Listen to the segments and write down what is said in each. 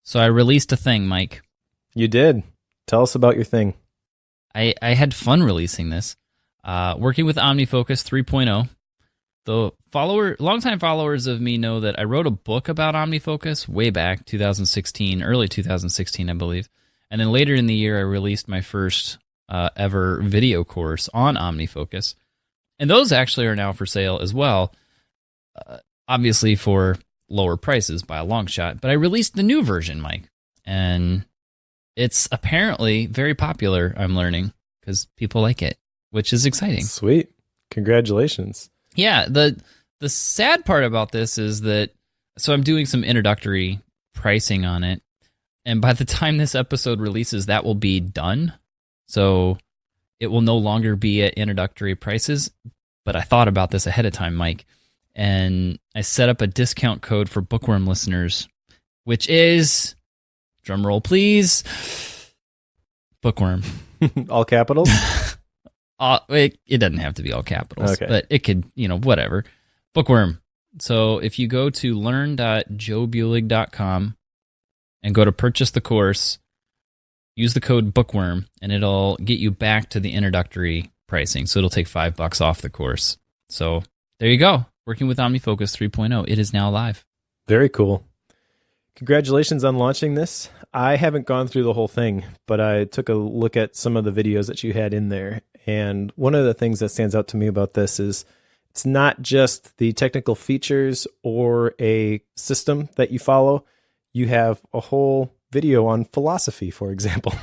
So I released a thing, Mike. You did. Tell us about your thing. I had fun releasing this. Working with OmniFocus 3.0. Longtime followers of me know that I wrote a book about OmniFocus way back, 2016, early 2016, I believe. And then later in the year, I released my first ever video course on OmniFocus. And those actually are now for sale as well, obviously for lower prices by a long shot. But I released the new version, Mike, and it's apparently very popular, I'm learning, because people like it, which is exciting. Sweet. Congratulations. Yeah, the sad part about this is that, so I'm doing some introductory pricing on it, and by the time this episode releases, that will be done. So it will no longer be at introductory prices, but I thought about this ahead of time, Mike, and I set up a discount code for Bookworm listeners, which is, drum roll please, Bookworm. All capitals? It doesn't have to be all capitals, okay, but it could, whatever. Bookworm. So if you go to learn.joebulig.com and go to purchase the course, use the code Bookworm, and it'll get you back to the introductory pricing. So it'll take $5 off the course. So there you go. Working with OmniFocus 3.0. It is now live. Very cool. Congratulations on launching this. I haven't gone through the whole thing, but I took a look at some of the videos that you had in there. And one of the things that stands out to me about this is it's not just the technical features or a system that you follow. You have a whole video on philosophy, for example.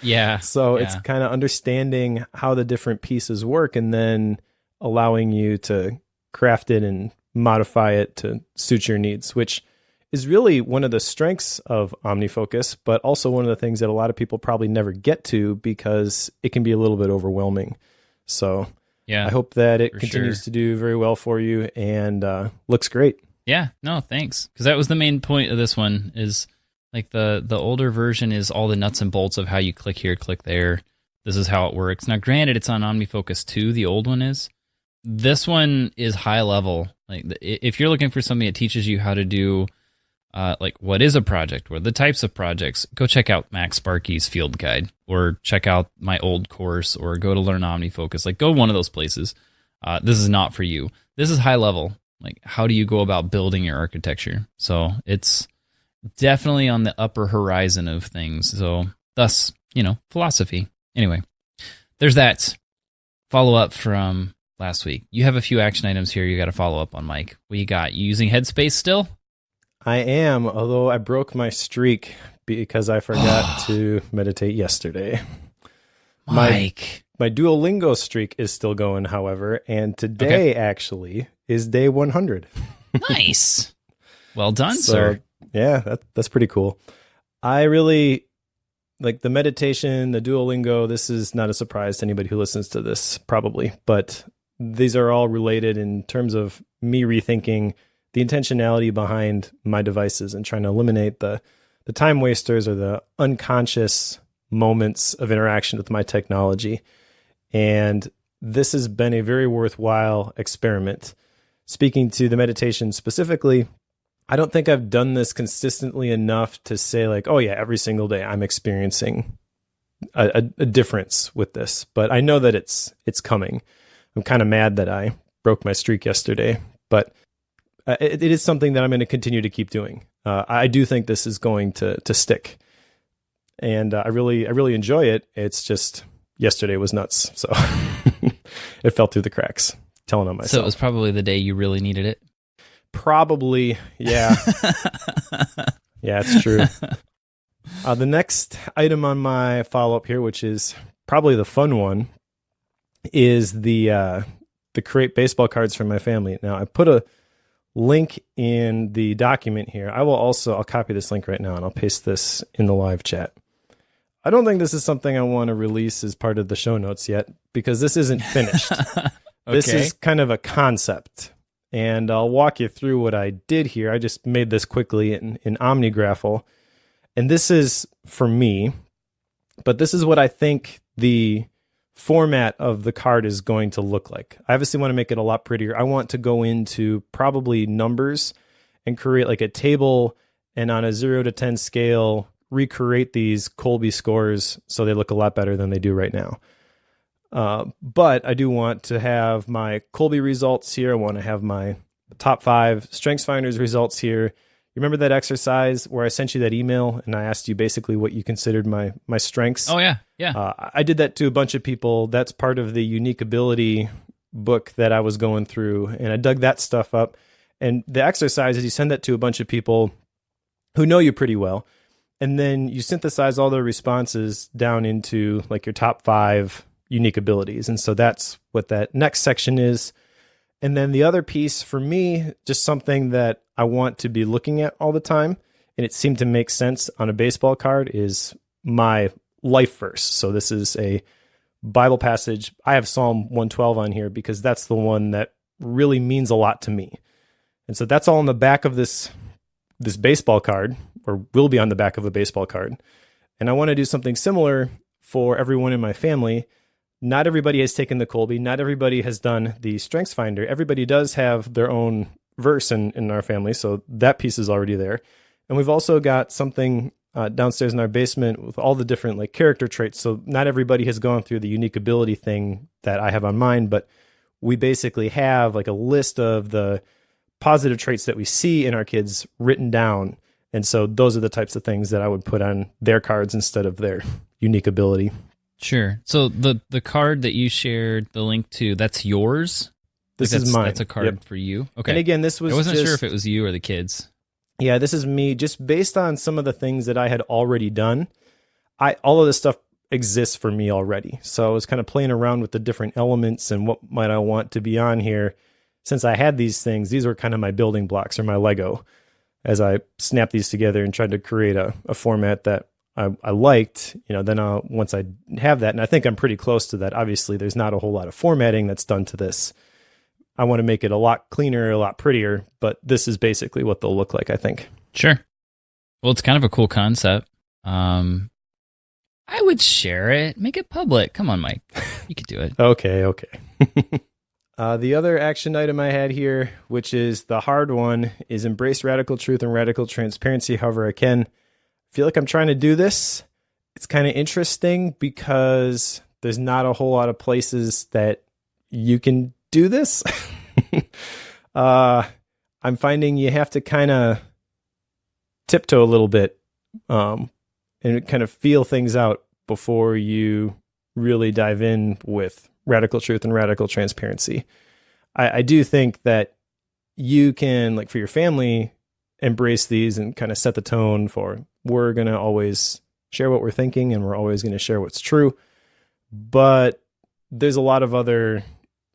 Yeah. So it's kind of understanding how the different pieces work and then allowing you to craft it and modify it to suit your needs, which is really one of the strengths of OmniFocus, but also one of the things that a lot of people probably never get to because it can be a little bit overwhelming. So yeah, I hope that it continues to do very well for you and looks great. Yeah, no, thanks. Because that was the main point of this one is like the older version is all the nuts and bolts of how you click here, click there. This is how it works. Now, granted, it's on OmniFocus 2, the old one is. This one is high level. Like if you're looking for something that teaches you how to do like what is a project, what are the types of projects, go check out Max Sparky's field guide or check out my old course or go to Learn OmniFocus. Like go one of those places. This is not for you. This is high level. Like how do you go about building your architecture? So it's definitely on the upper horizon of things. So thus, philosophy. Anyway, there's that follow up from last week. You have a few action items here you got to follow up on, Mike. What you got? You using Headspace still? I am, although I broke my streak because I forgot to meditate yesterday. Mike. My Duolingo streak is still going, however, and today actually is day 100. Nice. Well done, sir. Yeah, that's pretty cool. I really like the meditation, the Duolingo. This is not a surprise to anybody who listens to this, probably, but these are all related in terms of me rethinking the intentionality behind my devices and trying to eliminate the time wasters or the unconscious moments of interaction with my technology. And this has been a very worthwhile experiment. Speaking to the meditation specifically, I don't think I've done this consistently enough to say like, oh yeah, every single day I'm experiencing a difference with this, but I know that it's coming. I'm kind of mad that I broke my streak yesterday, but it is something that I'm going to continue to keep doing. I do think this is going to stick, and I really enjoy it. It's just yesterday was nuts, so it fell through the cracks. Telling on myself. So it was probably the day you really needed it. Probably, yeah. Yeah, it's true. The next item on my follow-up here, which is probably the fun one, is the create baseball cards for my family. Now, I put a link in the document here. I'll copy this link right now and I'll paste this in the live chat. I don't think this is something I want to release as part of the show notes yet because this isn't finished. Okay. This is kind of a concept. And I'll walk you through what I did here. I just made this quickly in OmniGraffle. And this is for me, but this is what I think the format of the card is going to look like. I obviously want to make it a lot prettier. I want to go into probably numbers and create like a table and on a 0 to 10 scale, recreate these Kolbe scores so they look a lot better than they do right now. But I do want to have my Kolbe results here. I want to have my top 5 StrengthsFinders results here. You remember that exercise where I sent you that email and I asked you basically what you considered my strengths? Oh, yeah. Yeah. I did that to a bunch of people. That's part of the unique ability book that I was going through. And I dug that stuff up. And the exercise is you send that to a bunch of people who know you pretty well. And then you synthesize all their responses down into like your top 5 unique abilities. And so that's what that next section is. And then the other piece for me, just something that I want to be looking at all the time, and it seemed to make sense on a baseball card, is my life verse. So this is a Bible passage. I have Psalm 112 on here because that's the one that really means a lot to me. And so that's all on the back of this baseball card, or will be on the back of a baseball card. And I want to do something similar for everyone in my family. Not everybody has taken the Kolbe. Not everybody has done the StrengthsFinder. Everybody does have their own verse in our family, so that piece is already there. And we've also got something downstairs in our basement with all the different like character traits. So not everybody has gone through the unique ability thing that I have on mine, but we basically have like a list of the positive traits that we see in our kids written down. And so those are the types of things that I would put on their cards instead of their unique ability. Sure. So the card that you shared the link to, that's yours? This is mine. That's a card for you? Okay. And again, this was I wasn't sure if it was you or the kids. Yeah, this is me. Just based on some of the things that I had already done, all of this stuff exists for me already. So I was kind of playing around with the different elements and what might I want to be on here. Since I had these things, these were kind of my building blocks or my Lego as I snapped these together and tried to create a format that I liked. Then once I have that, and I think I'm pretty close to that. Obviously, there's not a whole lot of formatting that's done to this. I want to make it a lot cleaner, a lot prettier, but this is basically what they'll look like, I think. Sure. Well, it's kind of a cool concept. I would share it. Make it public. Come on, Mike. You could do it. Okay. The other action item I had here, which is the hard one, is embrace radical truth and radical transparency however I can. I feel like I'm trying to do this. It's kind of interesting because there's not a whole lot of places that you can do this. I'm finding you have to kind of tiptoe a little bit and kind of feel things out before you really dive in with radical truth and radical transparency. I do think that you can, like for your family, embrace these and kind of set the tone for we're going to always share what we're thinking and we're always going to share what's true. But there's a lot of other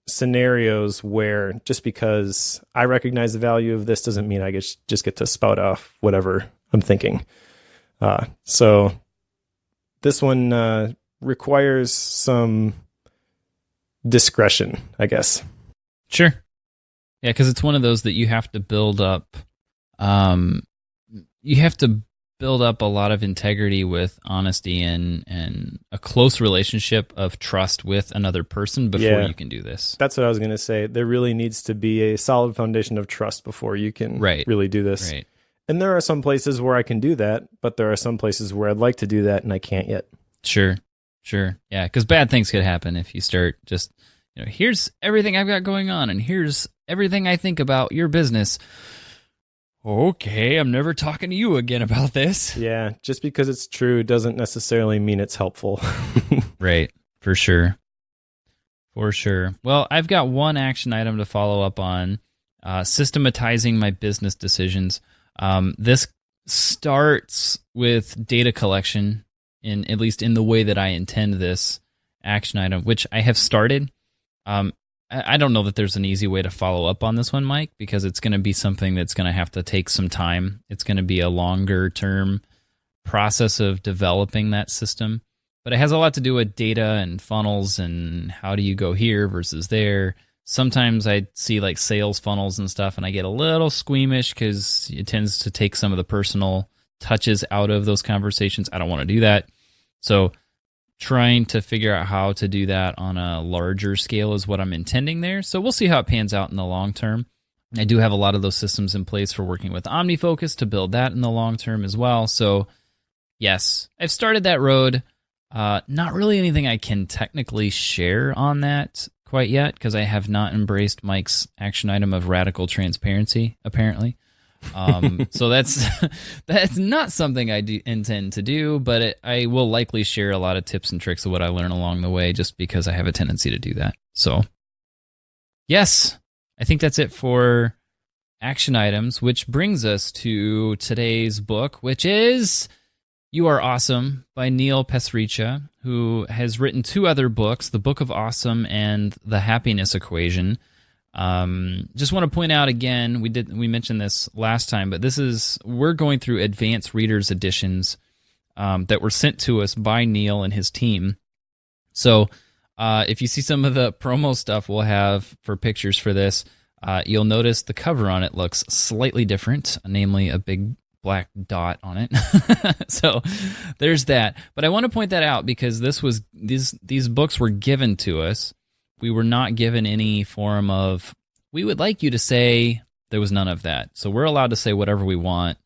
scenarios where just because I recognize the value of this doesn't mean I just get to spout off whatever I'm thinking. So this one requires some discretion, I guess. Sure. Yeah, because it's one of those that you have to build up. You have to build up a lot of integrity with honesty and a close relationship of trust with another person before you can do this. That's what I was going to say. There really needs to be a solid foundation of trust before you can really do this. Right. And there are some places where I can do that, but there are some places where I'd like to do that and I can't yet. Sure. Yeah, because bad things could happen if you start just, here's everything I've got going on and here's everything I think about your business. Okay, I'm never talking to you again about this. Yeah, just because it's true doesn't necessarily mean it's helpful. Right, for sure. Well, I've got one action item to follow up on, systematizing my business decisions. This starts with data collection, at least in the way that I intend this action item, which I have started. I don't know that there's an easy way to follow up on this one, Mike, because it's going to be something that's going to have to take some time. It's going to be a longer term process of developing that system. But it has a lot to do with data and funnels and how do you go here versus there. Sometimes I see like sales funnels and stuff, and I get a little squeamish because it tends to take some of the personal touches out of those conversations. I don't want to do that. So trying to figure out how to do that on a larger scale is what I'm intending there. So we'll see how it pans out in the long term. I do have a lot of those systems in place for working with OmniFocus to build that in the long term as well. So yes, I've started that road. Not really anything I can technically share on that quite yet, because I have not embraced Mike's action item of radical transparency, apparently. So that's not something I intend to do, but I will likely share a lot of tips and tricks of what I learn along the way, just because I have a tendency to do that. So yes, I think that's it for action items, which brings us to today's book, which is You Are Awesome by Neil Pasricha, who has written 2 other books, The Book of Awesome and The Happiness Equation. Just want to point out again, we mentioned this last time, but we're going through advanced readers editions that were sent to us by Neil and his team. So if you see some of the promo stuff we'll have for pictures for this, you'll notice the cover on it looks slightly different, namely a big black dot on it. So there's that. But I want to point that out because these books were given to us. We were not given any form of, we would like you to say. There was none of that. So we're allowed to say whatever we want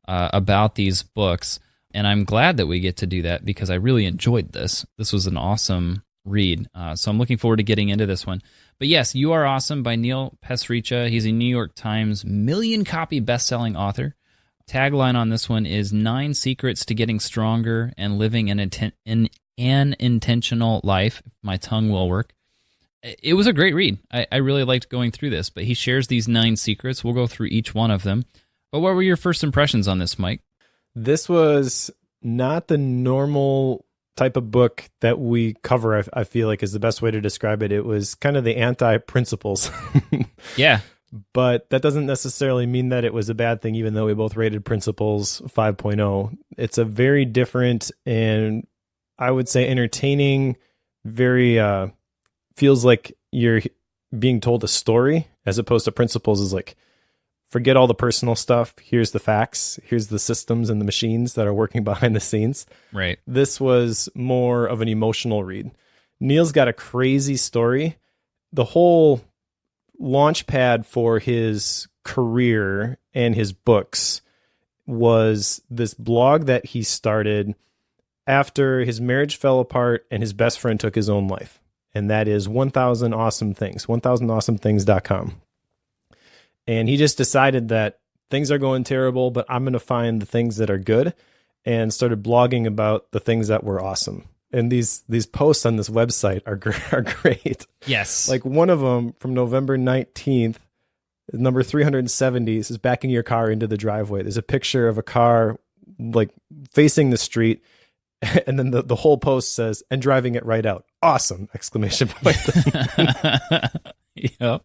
about these books. And I'm glad that we get to do that because I really enjoyed this. This was an awesome read. So I'm looking forward to getting into this one. But yes, You Are Awesome by Neil Pasricha. He's a New York Times million-copy best-selling author. Tagline on this one is 9 secrets to getting stronger and living an intentional life. My tongue will work. It was a great read. I really liked going through this, but he shares these 9 secrets. We'll go through each one of them. But what were your first impressions on this, Mike? This was not the normal type of book that we cover, I feel like is the best way to describe it. It was kind of the anti-principles. Yeah. But that doesn't necessarily mean that it was a bad thing, even though we both rated Principles 5.0. It's a very different and I would say entertaining, very feels like you're being told a story, as opposed to Principles is like, forget all the personal stuff. Here's the facts. Here's the systems and the machines that are working behind the scenes. Right. This was more of an emotional read. Neil's got a crazy story. The whole launch pad for his career and his books was this blog that he started after his marriage fell apart and his best friend took his own life. And that is 1000 Awesome Things, 1000awesomethings.com. And he just decided that things are going terrible, but I'm going to find the things that are good, and started blogging about the things that were awesome. And these posts on this website are great. Yes. Like one of them from November 19th, number 370, says backing your car into the driveway. There's a picture of a car like facing the street. And then the whole post says, and driving it right out. Awesome! Exclamation point. Yep.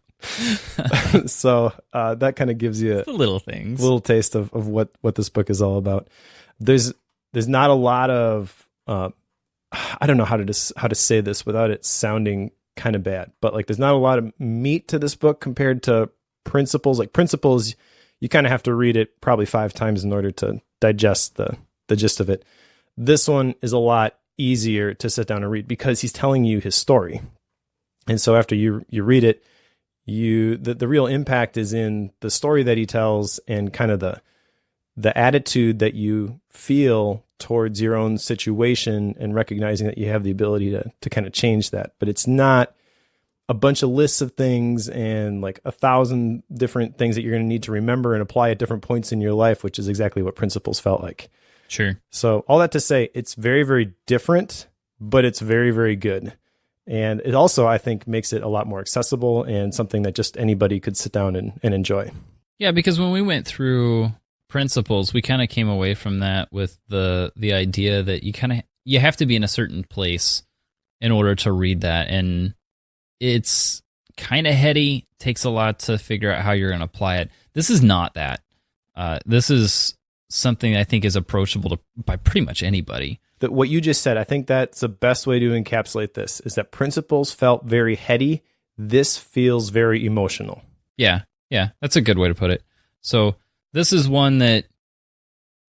So that kind of gives you the little things, little taste of what this book is all about. There's not a lot of I don't know how to say this without it sounding kind of bad, but like there's not a lot of meat to this book compared to Principles. Like Principles, you kind of have to read it probably 5 times in order to digest the gist of it. This one is a lot easier to sit down and read because he's telling you his story. And so after you read it, the real impact is in the story that he tells and kind of the attitude that you feel towards your own situation and recognizing that you have the ability to kind of change that. But it's not a bunch of lists of things and like 1,000 different things that you're going to need to remember and apply at different points in your life, which is exactly what Principles felt like. Sure. So all that to say, it's very, very different, but it's very, very good. And it also, I think, makes it a lot more accessible and something that just anybody could sit down and enjoy. Yeah, because when we went through Principles, we kind of came away from that with the idea that you have to be in a certain place in order to read that. And it's kind of heady, takes a lot to figure out how you're going to apply it. This is not that. This is something I think is approachable by pretty much anybody. That what you just said, I think that's the best way to encapsulate this, is that Principles felt very heady. This feels very emotional. Yeah, that's a good way to put it. So this is one that,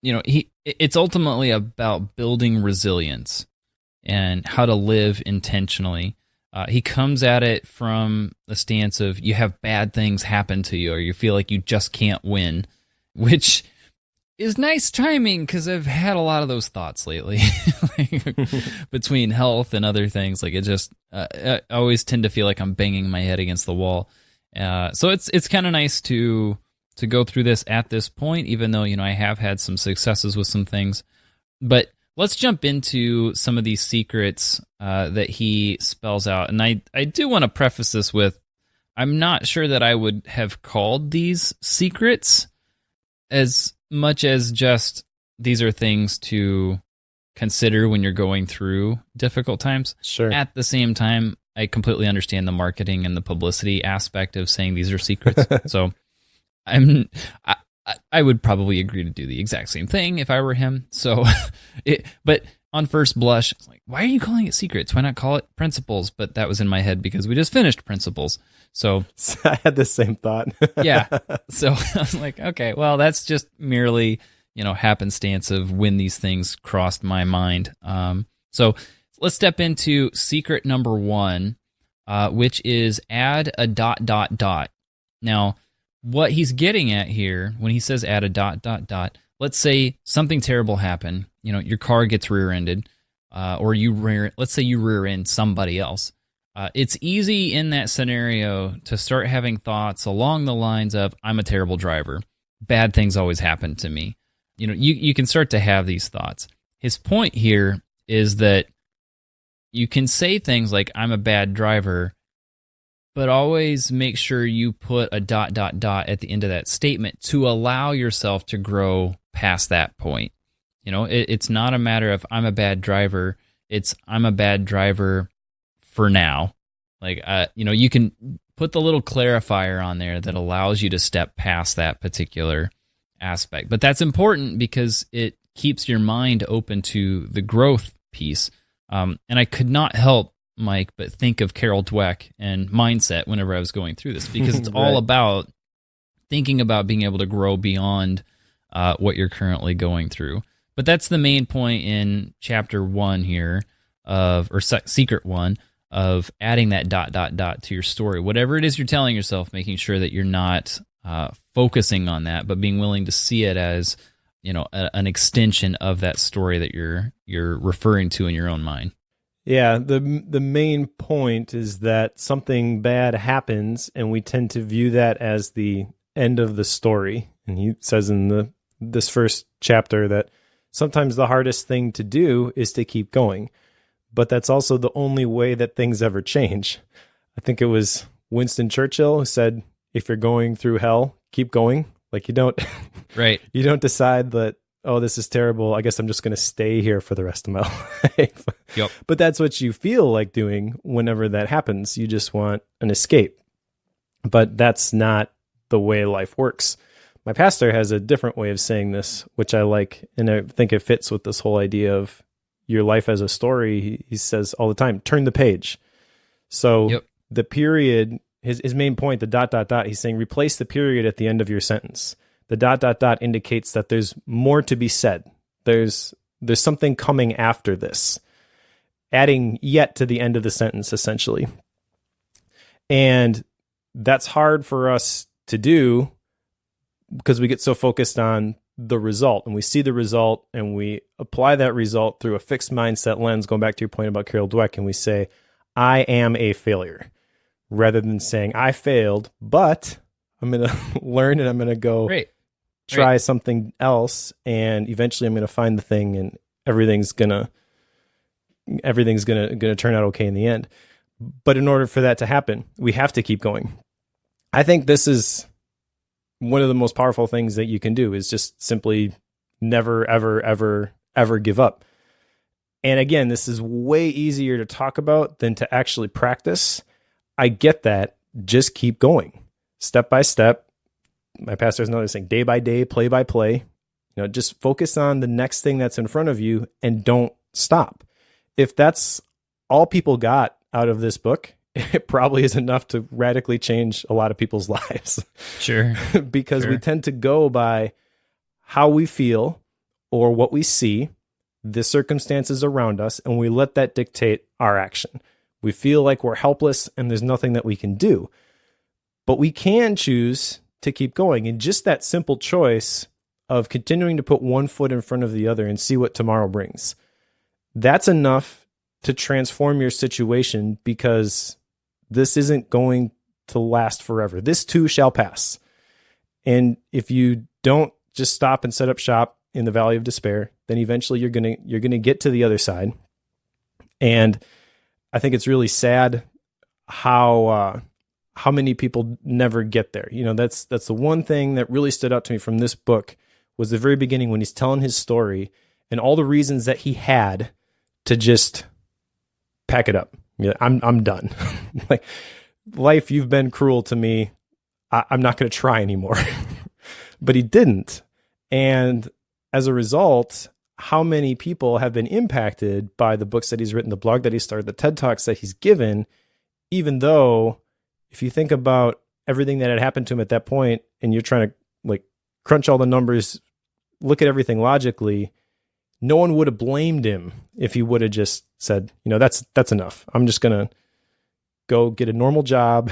it's ultimately about building resilience and how to live intentionally. He comes at it from the stance of you have bad things happen to you, or you feel like you just can't win, which is nice timing because I've had a lot of those thoughts lately, like, between health and other things. Like it just, I always tend to feel like I'm banging my head against the wall. So it's kind of nice to go through this at this point, even though, I have had some successes with some things. But let's jump into some of these secrets that he spells out. And I do want to preface this with, I'm not sure that I would have called these secrets as much as just these are things to consider when you're going through difficult times. Sure. At the same time, I completely understand the marketing and the publicity aspect of saying these are secrets. So I would probably agree to do the exact same thing if I were him. So, but on first blush, it's like, why are you calling it secrets? Why not call it principles? But that was in my head because we just finished principles. So I had the same thought. Yeah. So I was like, okay, well, that's just merely, happenstance of when these things crossed my mind. So let's step into secret number 1, which is add a ... Now, what he's getting at here when he says add a ... let's say something terrible happened. Your car gets rear-ended, or let's say you rear-end somebody else. It's easy in that scenario to start having thoughts along the lines of, I'm a terrible driver. Bad things always happen to me. You can start to have these thoughts. His point here is that you can say things like, I'm a bad driver, but always make sure you put a ... at the end of that statement to allow yourself to grow past that point. It's not a matter of I'm a bad driver. It's I'm a bad driver for now. Like, you can put the little clarifier on there that allows you to step past that particular aspect. But that's important because it keeps your mind open to the growth piece. And I could not help, Mike, but think of Carol Dweck and mindset whenever I was going through this, because it's all about thinking about being able to grow beyond what you're currently going through. But that's the main point in chapter 1 here secret 1 of adding that ... to your story. Whatever it is you're telling yourself, making sure that you're not focusing on that, but being willing to see it as, an extension of that story that you're referring to in your own mind. Yeah, the main point is that something bad happens, and we tend to view that as the end of the story. And he says in this first chapter that sometimes the hardest thing to do is to keep going. But that's also the only way that things ever change. I think it was Winston Churchill who said, if you're going through hell, keep going. Like you don't you don't decide that, oh, this is terrible, I guess I'm just going to stay here for the rest of my life. Yep. But that's what you feel like doing whenever that happens. You just want an escape. But that's not the way life works. My pastor has a different way of saying this, which I like, and I think it fits with this whole idea of your life as a story. He says all the time, turn the page. So the period, his main point, the ... he's saying replace the period at the end of your sentence. The ... indicates that there's more to be said. There's something coming after this, adding yet to the end of the sentence, essentially. And that's hard for us to do because we get so focused on the result, and we see the result and we apply that result through a fixed mindset lens, going back to your point about Carol Dweck, and we say, I am a failure, rather than saying I failed, but I'm going to learn and I'm going to go try something else, and eventually I'm going to find the thing, and everything's going to turn out okay in the end. But in order for that to happen, we have to keep going. I think this is one of the most powerful things that you can do, is just simply never, ever, ever, ever give up. And again, this is way easier to talk about than to actually practice. I get that. Just keep going, step by step. My pastor's noticing day by day, play by play. Just focus on the next thing that's in front of you and don't stop. If that's all people got out of this book, it probably is enough to radically change a lot of people's lives. Sure. Because we tend to go by how we feel or what we see, the circumstances around us, and we let that dictate our action. We feel like we're helpless and there's nothing that we can do. But we can choose to keep going. And just that simple choice of continuing to put one foot in front of the other and see what tomorrow brings, that's enough to transform your situation, because this isn't going to last forever. This too shall pass. And if you don't just stop and set up shop in the valley of despair, then eventually you're going to get to the other side. And I think it's really sad how many people never get there. You know, that's the one thing that really stood out to me from this book, was the very beginning when he's telling his story and all the reasons that he had to just pack it up. Yeah, I'm done. Like, life, you've been cruel to me. I'm not going to try anymore. But he didn't. And as a result, how many people have been impacted by the books that he's written, the blog that he started, the TED Talks that he's given, even though if you think about everything that had happened to him at that point, and you're trying to like crunch all the numbers, look at everything logically, no one would have blamed him if he would have just said, you know, that's enough. I'm just going to go get a normal job,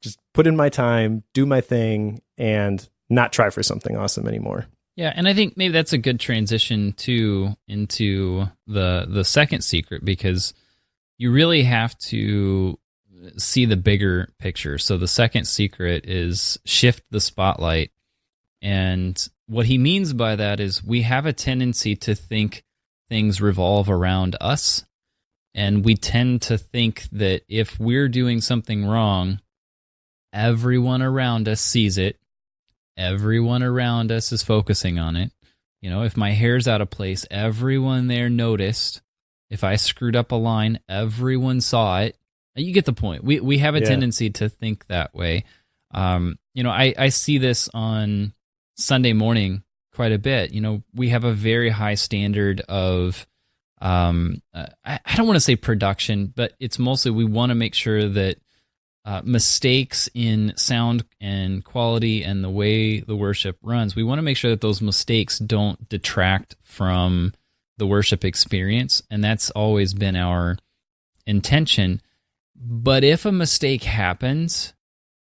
just put in my time, do my thing, and not try for something awesome anymore. Yeah, and I think maybe that's a good transition too into the second secret, because you really have to see the bigger picture. So the second secret is shift the spotlight. And what he means by that is we have a tendency to think things revolve around us. And we tend to think that if we're doing something wrong, everyone around us sees it. Everyone around us is focusing on it. You know, if my hair's out of place, everyone there noticed. If I screwed up a line, everyone saw it. You get the point. We have a tendency to think that way. You know, I see this on Sunday morning quite a bit. You know, we have a very high standard of, I don't want to say production, but it's mostly we want to make sure that mistakes in sound and quality and the way the worship runs, we want to make sure that those mistakes don't detract from the worship experience. And that's always been our intention. But if a mistake happens,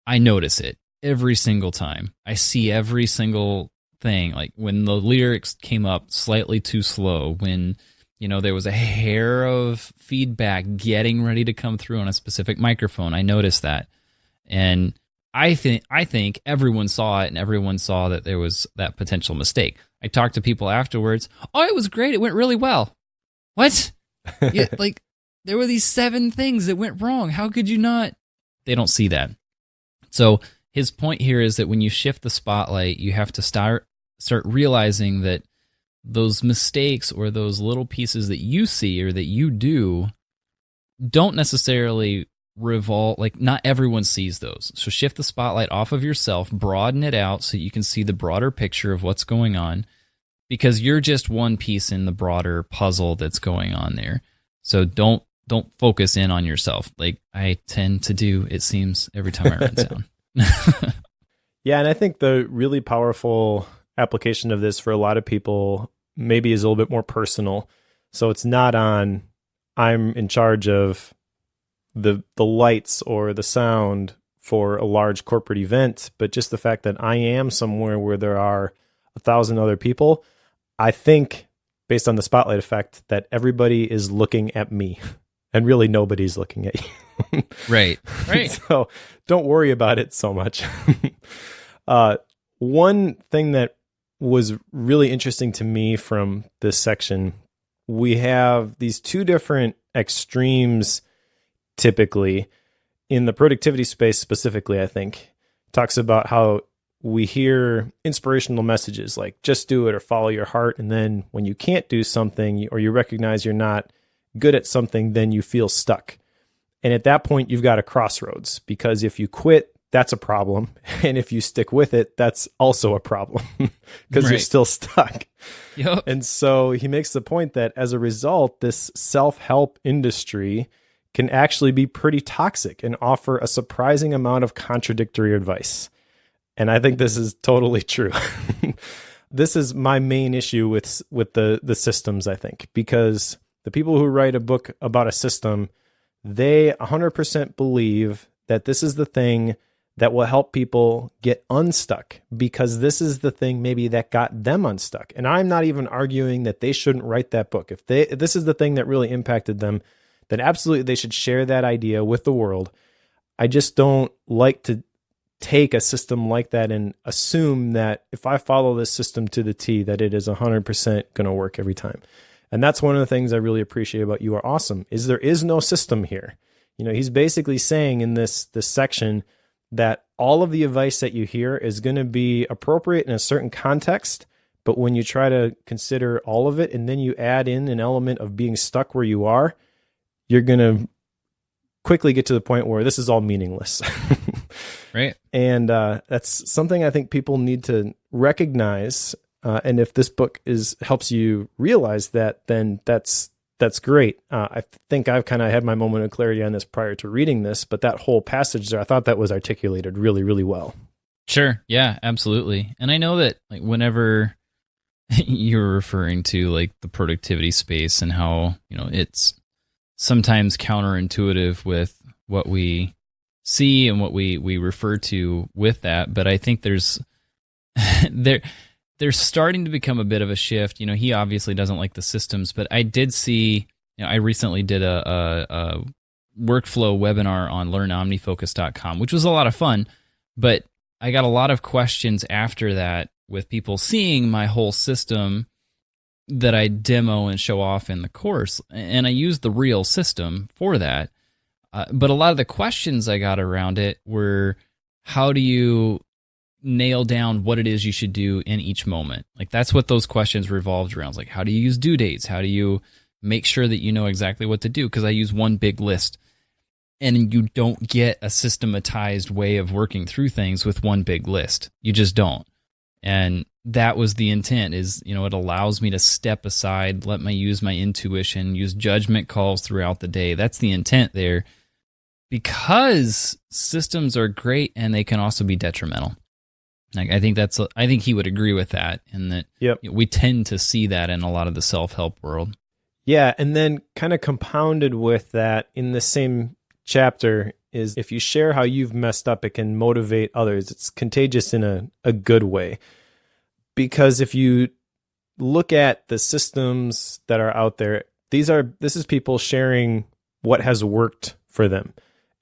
I notice it every single time. I see every single thing. Like when the lyrics came up slightly too slow, when you know, there was a hair of feedback getting ready to come through on a specific microphone. I noticed that. And I think everyone saw it, and everyone saw that there was that potential mistake. I talked to people afterwards. Oh, it was great. It went really well. What? Yeah, like, there were these 7 things that went wrong. How could you not? They don't see that. So his point here is that when you shift the spotlight, you have to start realizing that those mistakes or those little pieces that you see or that you do don't necessarily revolve, like not everyone sees those. So shift the spotlight off of yourself, broaden it out so you can see the broader picture of what's going on, because you're just one piece in the broader puzzle that's going on there. So don't focus in on yourself like I tend to do, it seems, every time I run sound. Yeah, and I think the really powerful application of this for a lot of people maybe is a little bit more personal. So it's not on I'm in charge of the lights or the sound for a large corporate event, but just the fact that I am somewhere where there are 1,000 other people. I think, based on the spotlight effect, that everybody is looking at me, and really nobody's looking at you. Right. So don't worry about it so much. One thing that was really interesting to me from this section, we have these 2 different extremes typically in the productivity space specifically. I think talks about how we hear inspirational messages like just do it or follow your heart, and then when you can't do something or you recognize you're not good at something, then you feel stuck. And at that point you've got a crossroads, because if you quit, that's a problem. And if you stick with it, that's also a problem because you're still stuck. Yep. And so he makes the point that as a result, this self-help industry can actually be pretty toxic and offer a surprising amount of contradictory advice. And I think this is totally true. This is my main issue with the systems, I think, because the people who write a book about a system, they 100% believe that this is the thing that will help people get unstuck, because this is the thing maybe that got them unstuck. And I'm not even arguing that they shouldn't write that book. If this is the thing that really impacted them, then absolutely they should share that idea with the world. I just don't like to take a system like that and assume that if I follow this system to the T, that it is 100% going to work every time. And that's one of the things I really appreciate about You Are Awesome, is there is no system here. You know, he's basically saying in this section that all of the advice that you hear is going to be appropriate in a certain context, but when you try to consider all of it and then you add in an element of being stuck where you are, you're going to quickly get to the point where this is all meaningless. Right. And that's something I think people need to recognize. And if this book helps you realize that, then that's great. I think I've kind of had my moment of clarity on this prior to reading this, but that whole passage there, I thought that was articulated really, really well. Sure. Yeah, absolutely. And I know that like whenever you're referring to like the productivity space and how, you know, it's sometimes counterintuitive with what we see and what we refer to with that. But I think there's starting to become a bit of a shift. You know, he obviously doesn't like the systems, but I did see, you know, I recently did a workflow webinar on learnomnifocus.com, which was a lot of fun, but I got a lot of questions after that with people seeing my whole system that I demo and show off in the course. And I used the real system for that. But a lot of the questions I got around it were, how do you nail down what it is you should do in each moment? Like that's what those questions revolved around. It's like, how do you use due dates? How do you make sure that you know exactly what to do? Because I use one big list, and you don't get a systematized way of working through things with one big list. You just don't. And that was the intent, is, you know, it allows me to step aside, let me use my intuition, use judgment calls throughout the day. That's the intent there, because systems are great and they can also be detrimental. Like I think he would agree with that, and that Yep. You know, we tend to see that in a lot of the self-help world. Yeah, and then kind of compounded with that in the same chapter is, if you share how you've messed up, it can motivate others. It's contagious in a good way. Because if you look at the systems that are out there, this is people sharing what has worked for them.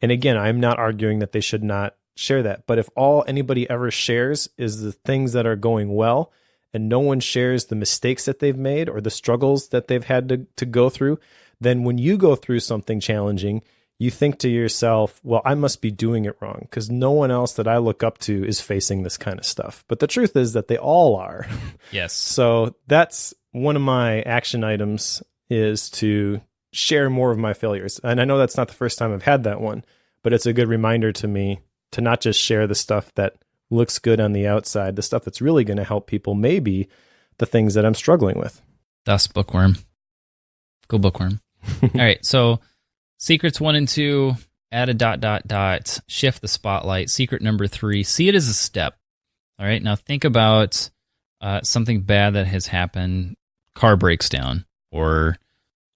And again, I'm not arguing that they should not share that. But if all anybody ever shares is the things that are going well, and no one shares the mistakes that they've made or the struggles that they've had to go through, then when you go through something challenging, you think to yourself, well, I must be doing it wrong because no one else that I look up to is facing this kind of stuff. But the truth is that they all are. Yes. So that's one of my action items, is to share more of my failures. And I know that's not the first time I've had that one, but it's a good reminder to me to not just share the stuff that looks good on the outside. The stuff that's really going to help people may be the things that I'm struggling with. Thus, bookworm. Go bookworm. All right, so secrets 1 and 2, add a ... shift the spotlight. Secret number 3, see it as a step. All right, now think about something bad that has happened. Car breaks down, or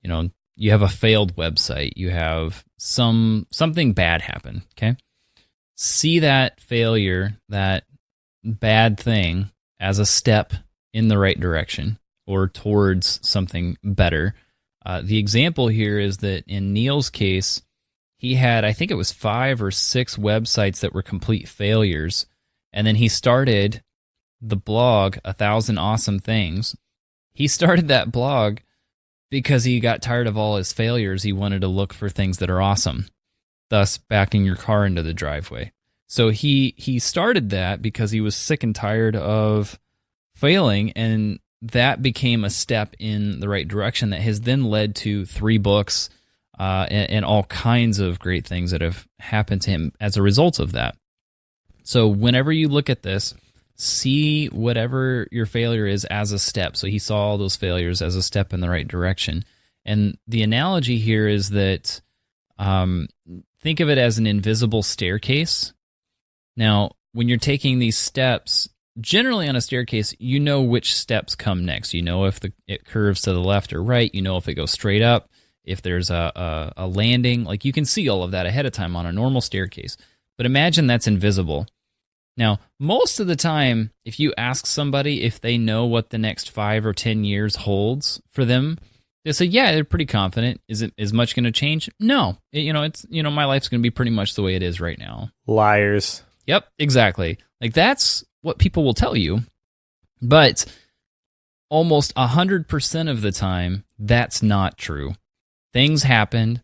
you know, you have a failed website. You have something bad happen. Okay, see that failure, that bad thing, as a step in the right direction or towards something better. The example here is that in Neil's case, he had, I think it was 5 or 6 websites that were complete failures. And then he started the blog, 1,000 Awesome Things. He started that blog because he got tired of all his failures. He wanted to look for things that are awesome, thus backing your car into the driveway. So he started that because he was sick and tired of failing, and that became a step in the right direction that has then led to 3 books and all kinds of great things that have happened to him as a result of that. So whenever you look at this, see whatever your failure is as a step. So he saw all those failures as a step in the right direction. And the analogy here is that think of it as an invisible staircase. Now, when you're taking these steps, generally on a staircase, you know which steps come next. You know if it curves to the left or right. You know if it goes straight up. if there's a landing. Like, you can see all of that ahead of time on a normal staircase. But imagine that's invisible. Now, most of the time, if you ask somebody if they know what the next 5 or 10 years holds for them, they say, yeah, they're pretty confident. Is much going to change? No. My life's going to be pretty much the way it is right now. Liars. Yep, exactly. Like, that's what people will tell you. But almost 100% of the time, that's not true. Things happen.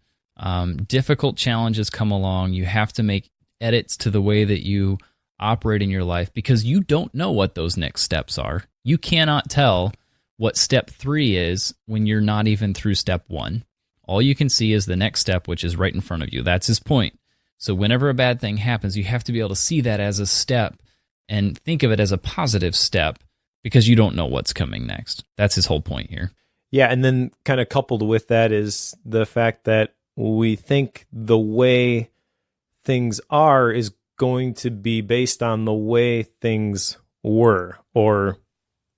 Difficult challenges come along. You have to make edits to the way that you operate in your life because you don't know what those next steps are. You cannot tell what step 3 is when you're not even through step 1. All you can see is the next step, which is right in front of you. That's his point. So whenever a bad thing happens, you have to be able to see that as a step and think of it as a positive step because you don't know what's coming next. That's his whole point here. Yeah, and then kind of coupled with that is the fact that we think the way things are is going to be based on the way things were, or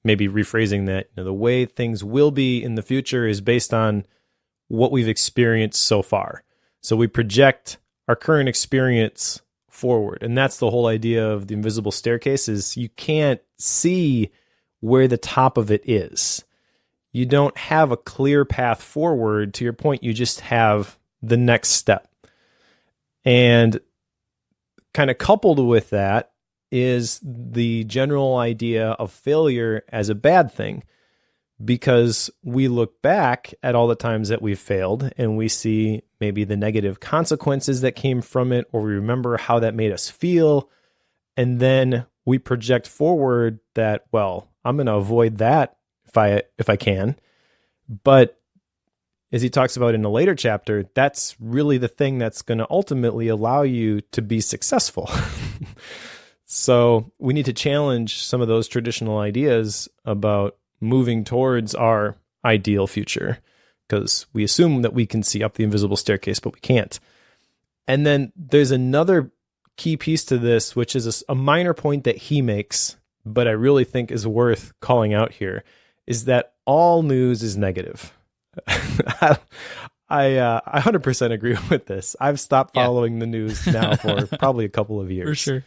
maybe rephrasing that, the way things will be in the future is based on what we've experienced so far. So we project our current experience forward. And that's the whole idea of the invisible staircase is you can't see where the top of it is. You don't have a clear path forward. To your point, you just have the next step. And kind of coupled with that is the general idea of failure as a bad thing, because we look back at all the times that we've failed and we see maybe the negative consequences that came from it, or we remember how that made us feel. And then we project forward that, well, I'm going to avoid that if I can. But as he talks about in a later chapter, that's really the thing that's going to ultimately allow you to be successful. So we need to challenge some of those traditional ideas about moving towards our ideal future, because we assume that we can see up the invisible staircase, but we can't. And then there's another key piece to this, which is a minor point that he makes, but I really think is worth calling out here, is that all news is negative. I 100% agree with this. I've stopped following the news now for probably a couple of years. For sure.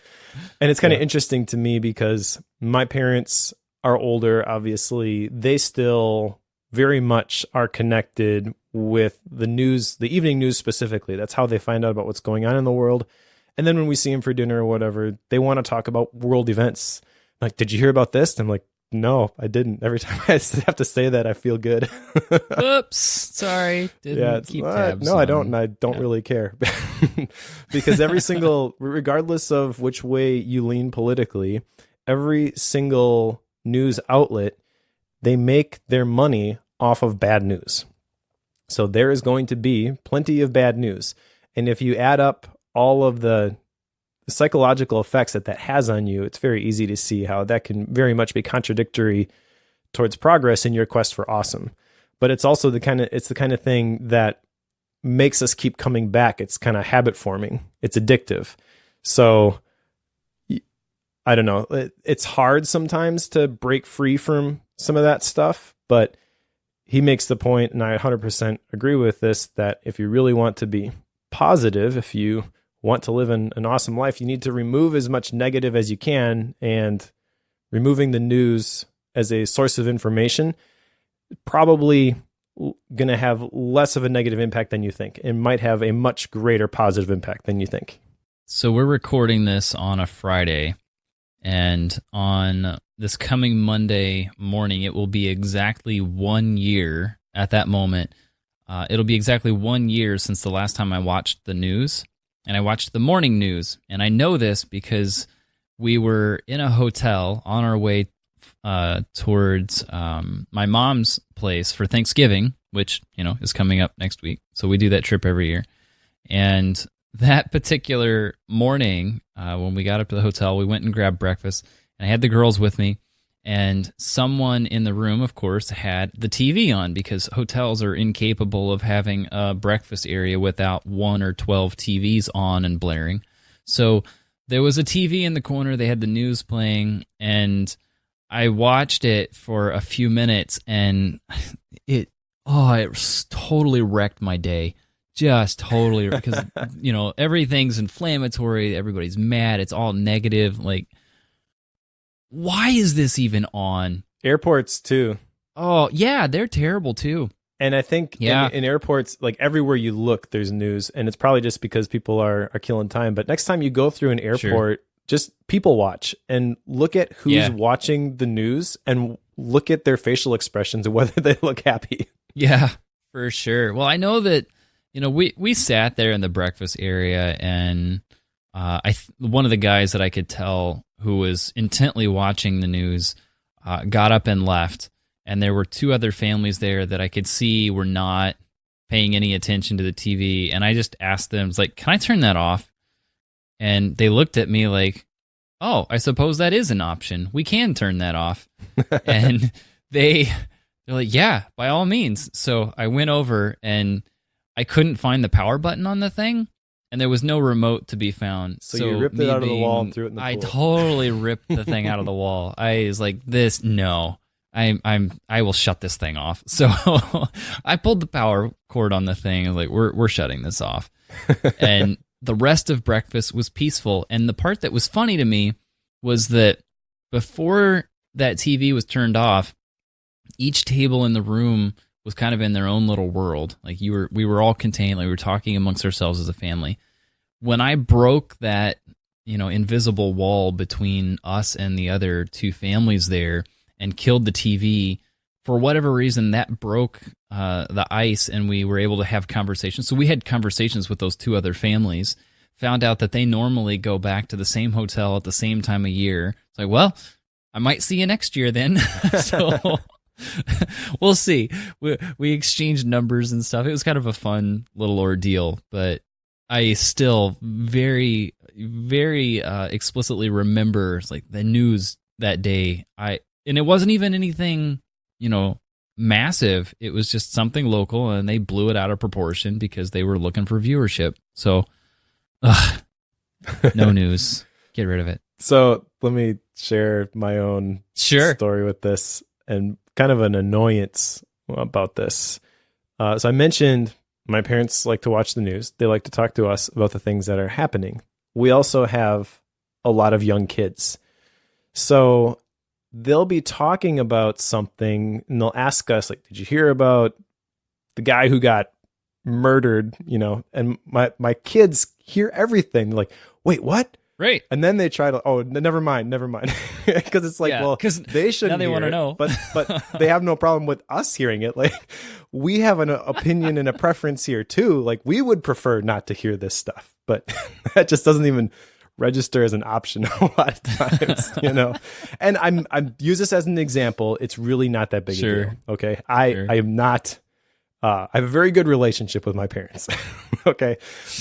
And it's kind of interesting to me because my parents are older, obviously. They still very much are connected with the news, the evening news specifically. That's how they find out about what's going on in the world. And then when we see them for dinner or whatever, they want to talk about world events. Like, did you hear about this? And I'm like, no, I didn't. Every time I have to say that, I feel good. Oops, sorry. Didn't keep tabs no, on. I don't. And I don't really care. Because every single, regardless of which way you lean politically, every single news outlet, they make their money off of bad news. So there is going to be plenty of bad news. And if you add up all of the psychological effects that has on you, it's very easy to see how that can very much be contradictory towards progress in your quest for awesome. But it's also the kind of thing that makes us keep coming back. It's kind of habit forming. It's addictive. So I don't know. It's hard sometimes to break free from some of that stuff, but he makes the point, and I 100% agree with this, that if you really want to be positive, if you want to live an awesome life, you need to remove as much negative as you can, and removing the news as a source of information probably going to have less of a negative impact than you think. It might have a much greater positive impact than you think. So we're recording this on a Friday, and on this coming Monday morning, it will be exactly 1 year at that moment. It'll be exactly 1 year since the last time I watched the news. And I watched the morning news, and I know this because we were in a hotel on our way towards my mom's place for Thanksgiving, which, is coming up next week. So we do that trip every year. And that particular morning, when we got up to the hotel, we went and grabbed breakfast, and I had the girls with me. And someone in the room, of course, had the TV on, because hotels are incapable of having a breakfast area without 1 or 12 TVs on and blaring. So there was a TV in the corner. They had the news playing, and I watched it for a few minutes, and Oh, totally wrecked my day. Just totally, because, everything's inflammatory. Everybody's mad. It's all negative. Like, why is this even on? Airports too. Oh, yeah, they're terrible too. And I think in airports, like everywhere you look, there's news. And it's probably just because people are killing time. But next time you go through an airport, just people watch and look at who's watching the news and look at their facial expressions and whether they look happy. Yeah, for sure. Well, I know that, we sat there in the breakfast area, and one of the guys that I could tell who was intently watching the news got up and left. And there were two other families there that I could see were not paying any attention to the TV. And I just asked them, like, can I turn that off? And they looked at me like, oh, I suppose that is an option. We can turn that off. And they're like, yeah, by all means. So I went over, and I couldn't find the power button on the thing, and there was no remote to be found. So you ripped it out of the wall and threw it in the pool. I totally ripped the thing out of the wall. I was like, no. I will shut this thing off. So I pulled the power cord on the thing. I was like, we're shutting this off. And the rest of breakfast was peaceful. And the part that was funny to me was that before that TV was turned off, each table in the room was kind of in their own little world. Like we were all contained, like we were talking amongst ourselves as a family. When I broke that, invisible wall between us and the other two families there, and killed the TV, for whatever reason, that broke the ice, and we were able to have conversations. So we had conversations with those two other families, found out that they normally go back to the same hotel at the same time of year. It's like, well, I might see you next year then. So we'll see. We exchanged numbers and stuff. It was kind of a fun little ordeal, but I still very, very explicitly remember like the news that day. And it wasn't even anything, massive. It was just something local, and they blew it out of proportion because they were looking for viewership. So, no news. Get rid of it. So let me share my own story with this, and kind of an annoyance about this. So I mentioned my parents like to watch the news. They like to talk to us about the things that are happening. We also have a lot of young kids. So they'll be talking about something, and they'll ask us, like, did you hear about the guy who got murdered? And my kids hear everything. They're like, wait, what? Right. And then they try to, never mind. Because it's like, well, because they shouldn't. Now they want to know. But they have no problem with us hearing it. Like, we have an opinion and a preference here too. Like, we would prefer not to hear this stuff, but that just doesn't even register as an option a lot of times, And I'm use this as an example. It's really not that big a deal. Okay. I am not, I have a very good relationship with my parents. Okay.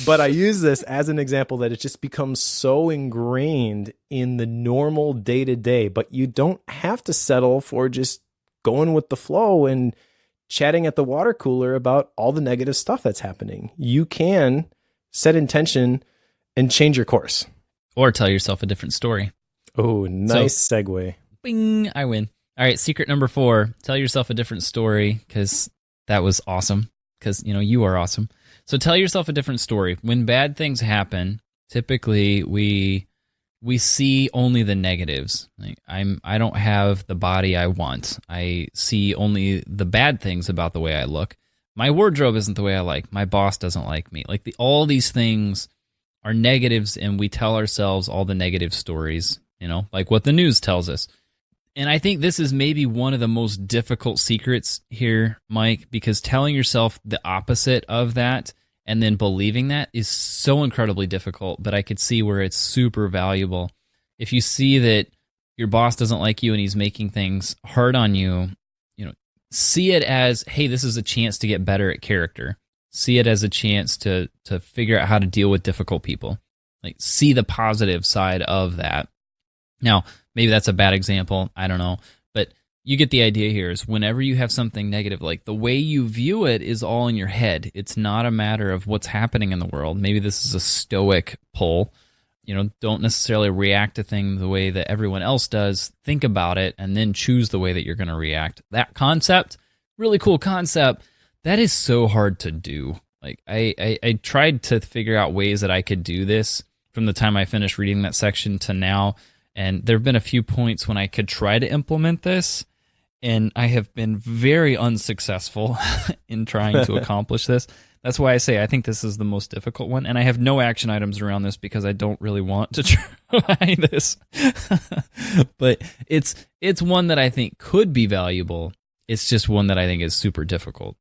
But I use this as an example that it just becomes so ingrained in the normal day to day, but you don't have to settle for just going with the flow and chatting at the water cooler about all the negative stuff that's happening. You can set intention and change your course. Or tell yourself a different story. Oh, nice segue. Bing, I win. All right, secret number 4, tell yourself a different story, because that was awesome, because, you are awesome. So tell yourself a different story. When bad things happen, typically we see only the negatives. Like, I don't have the body I want. I see only the bad things about the way I look. My wardrobe isn't the way I like. My boss doesn't like me. Like, all these things are negatives, and we tell ourselves all the negative stories, like what the news tells us. And I think this is maybe one of the most difficult secrets here, Mike, because telling yourself the opposite of that and then believing that is so incredibly difficult, but I could see where it's super valuable. If you see that your boss doesn't like you and he's making things hard on you, see it as, hey, this is a chance to get better at character. See it as a chance to figure out how to deal with difficult people. Like, see the positive side of that. Now, maybe that's a bad example. I don't know. But you get the idea here is whenever you have something negative, like the way you view it is all in your head. It's not a matter of what's happening in the world. Maybe this is a stoic pull. Don't necessarily react to things the way that everyone else does. Think about it and then choose the way that you're going to react. That concept really cool concept. That is so hard to do. Like I tried to figure out ways that I could do this from the time I finished reading that section to now. And there have been a few points when I could try to implement this, and I have been very unsuccessful in trying to accomplish this. That's why I say I think this is the most difficult one, and I have no action items around this because I don't really want to try this. But it's one that I think could be valuable. It's just one that I think is super difficult.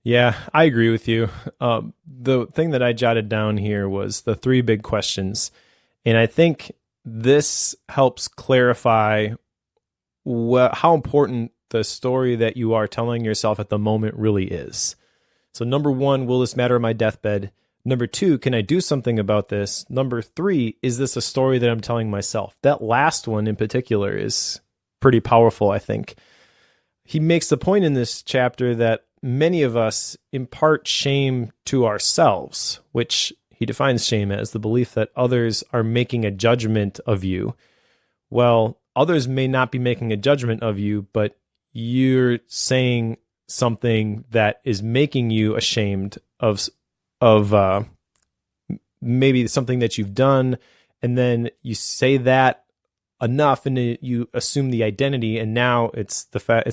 Yeah, I agree with you. The thing that I jotted down here was the 3 big questions, and I think this helps clarify how important the story that you are telling yourself at the moment really is. So number 1, will this matter on my deathbed? Number 2, can I do something about this? Number 3, is this a story that I'm telling myself? That last one in particular is pretty powerful, I think. He makes the point in this chapter that many of us impart shame to ourselves, which he defines shame as the belief that others are making a judgment of you. Well, others may not be making a judgment of you, but you're saying something that is making you ashamed of maybe something that you've done, and then you say that enough and you assume the identity, and now it's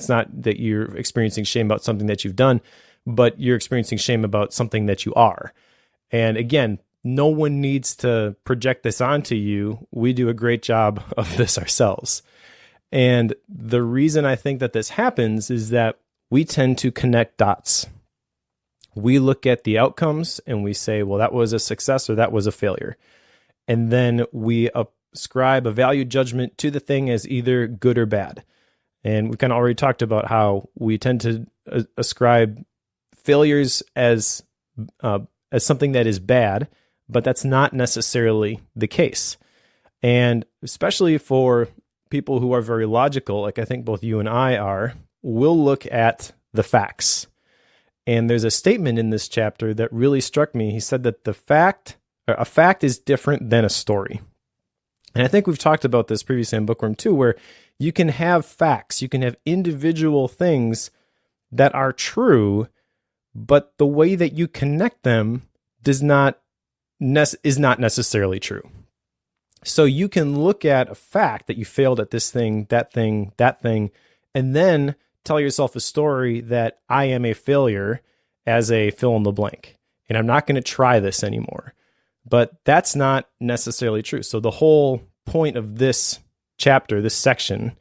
not that you're experiencing shame about something that you've done, but you're experiencing shame about something that you are. And again, no one needs to project this onto you. We do a great job of this ourselves. And the reason I think that this happens is that we tend to connect dots. We look at the outcomes and we say, well, that was a success or that was a failure. And then we ascribe a value judgment to the thing as either good or bad. And we kind of already talked about how we tend to ascribe failures as something that is bad, but that's not necessarily the case. And especially for people who are very logical, like I think both you and I are, we'll look at the facts. And there's a statement in this chapter that really struck me. He said that a fact is different than a story. And I think we've talked about this previously in Bookworm 2, where you can have facts, you can have individual things that are true, but the way that you connect them is not necessarily true. So you can look at a fact that you failed at this thing, that thing, and then tell yourself a story that I am a failure as a fill in the blank, and I'm not going to try this anymore. But that's not necessarily true. So the whole point of this chapter, this section,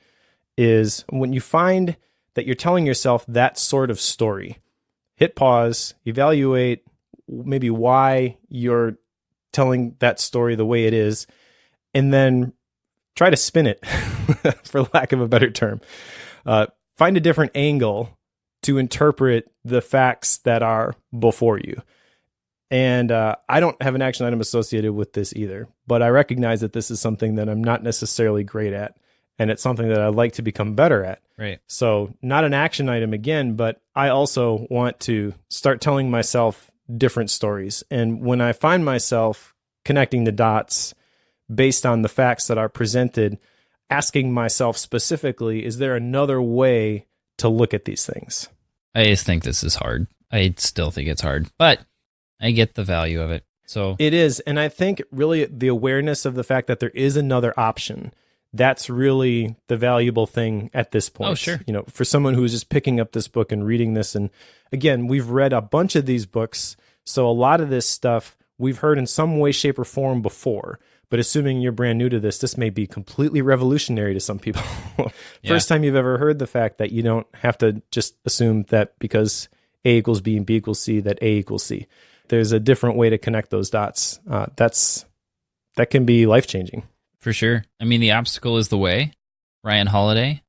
is when you find that you're telling yourself that sort of story, hit pause, evaluate maybe why you're telling that story the way it is, and then try to spin it, for lack of a better term. Find a different angle to interpret the facts that are before you. And I don't have an action item associated with this either, but I recognize that this is something that I'm not necessarily great at, and it's something that I'd like to become better at. Right. So not an action item again, but I also want to start telling myself different stories. And when I find myself connecting the dots based on the facts that are presented, asking myself specifically, is there another way to look at these things? I just think this is hard. I still think it's hard, but I get the value of it. So it is. And I think really the awareness of the fact that there is another option, that's really the valuable thing at this point. Oh, sure. You know, for someone who is just picking up this book and reading this. And again, we've read a bunch of these books. So a lot of this stuff we've heard in some way, shape, or form before. But assuming you're brand new to this may be completely revolutionary to some people. First time you've ever heard the fact that you don't have to just assume that because A equals B and B equals C, that A equals C. There's a different way to connect those dots. That can be life-changing. For sure. I mean, the obstacle is the way. Ryan Holiday.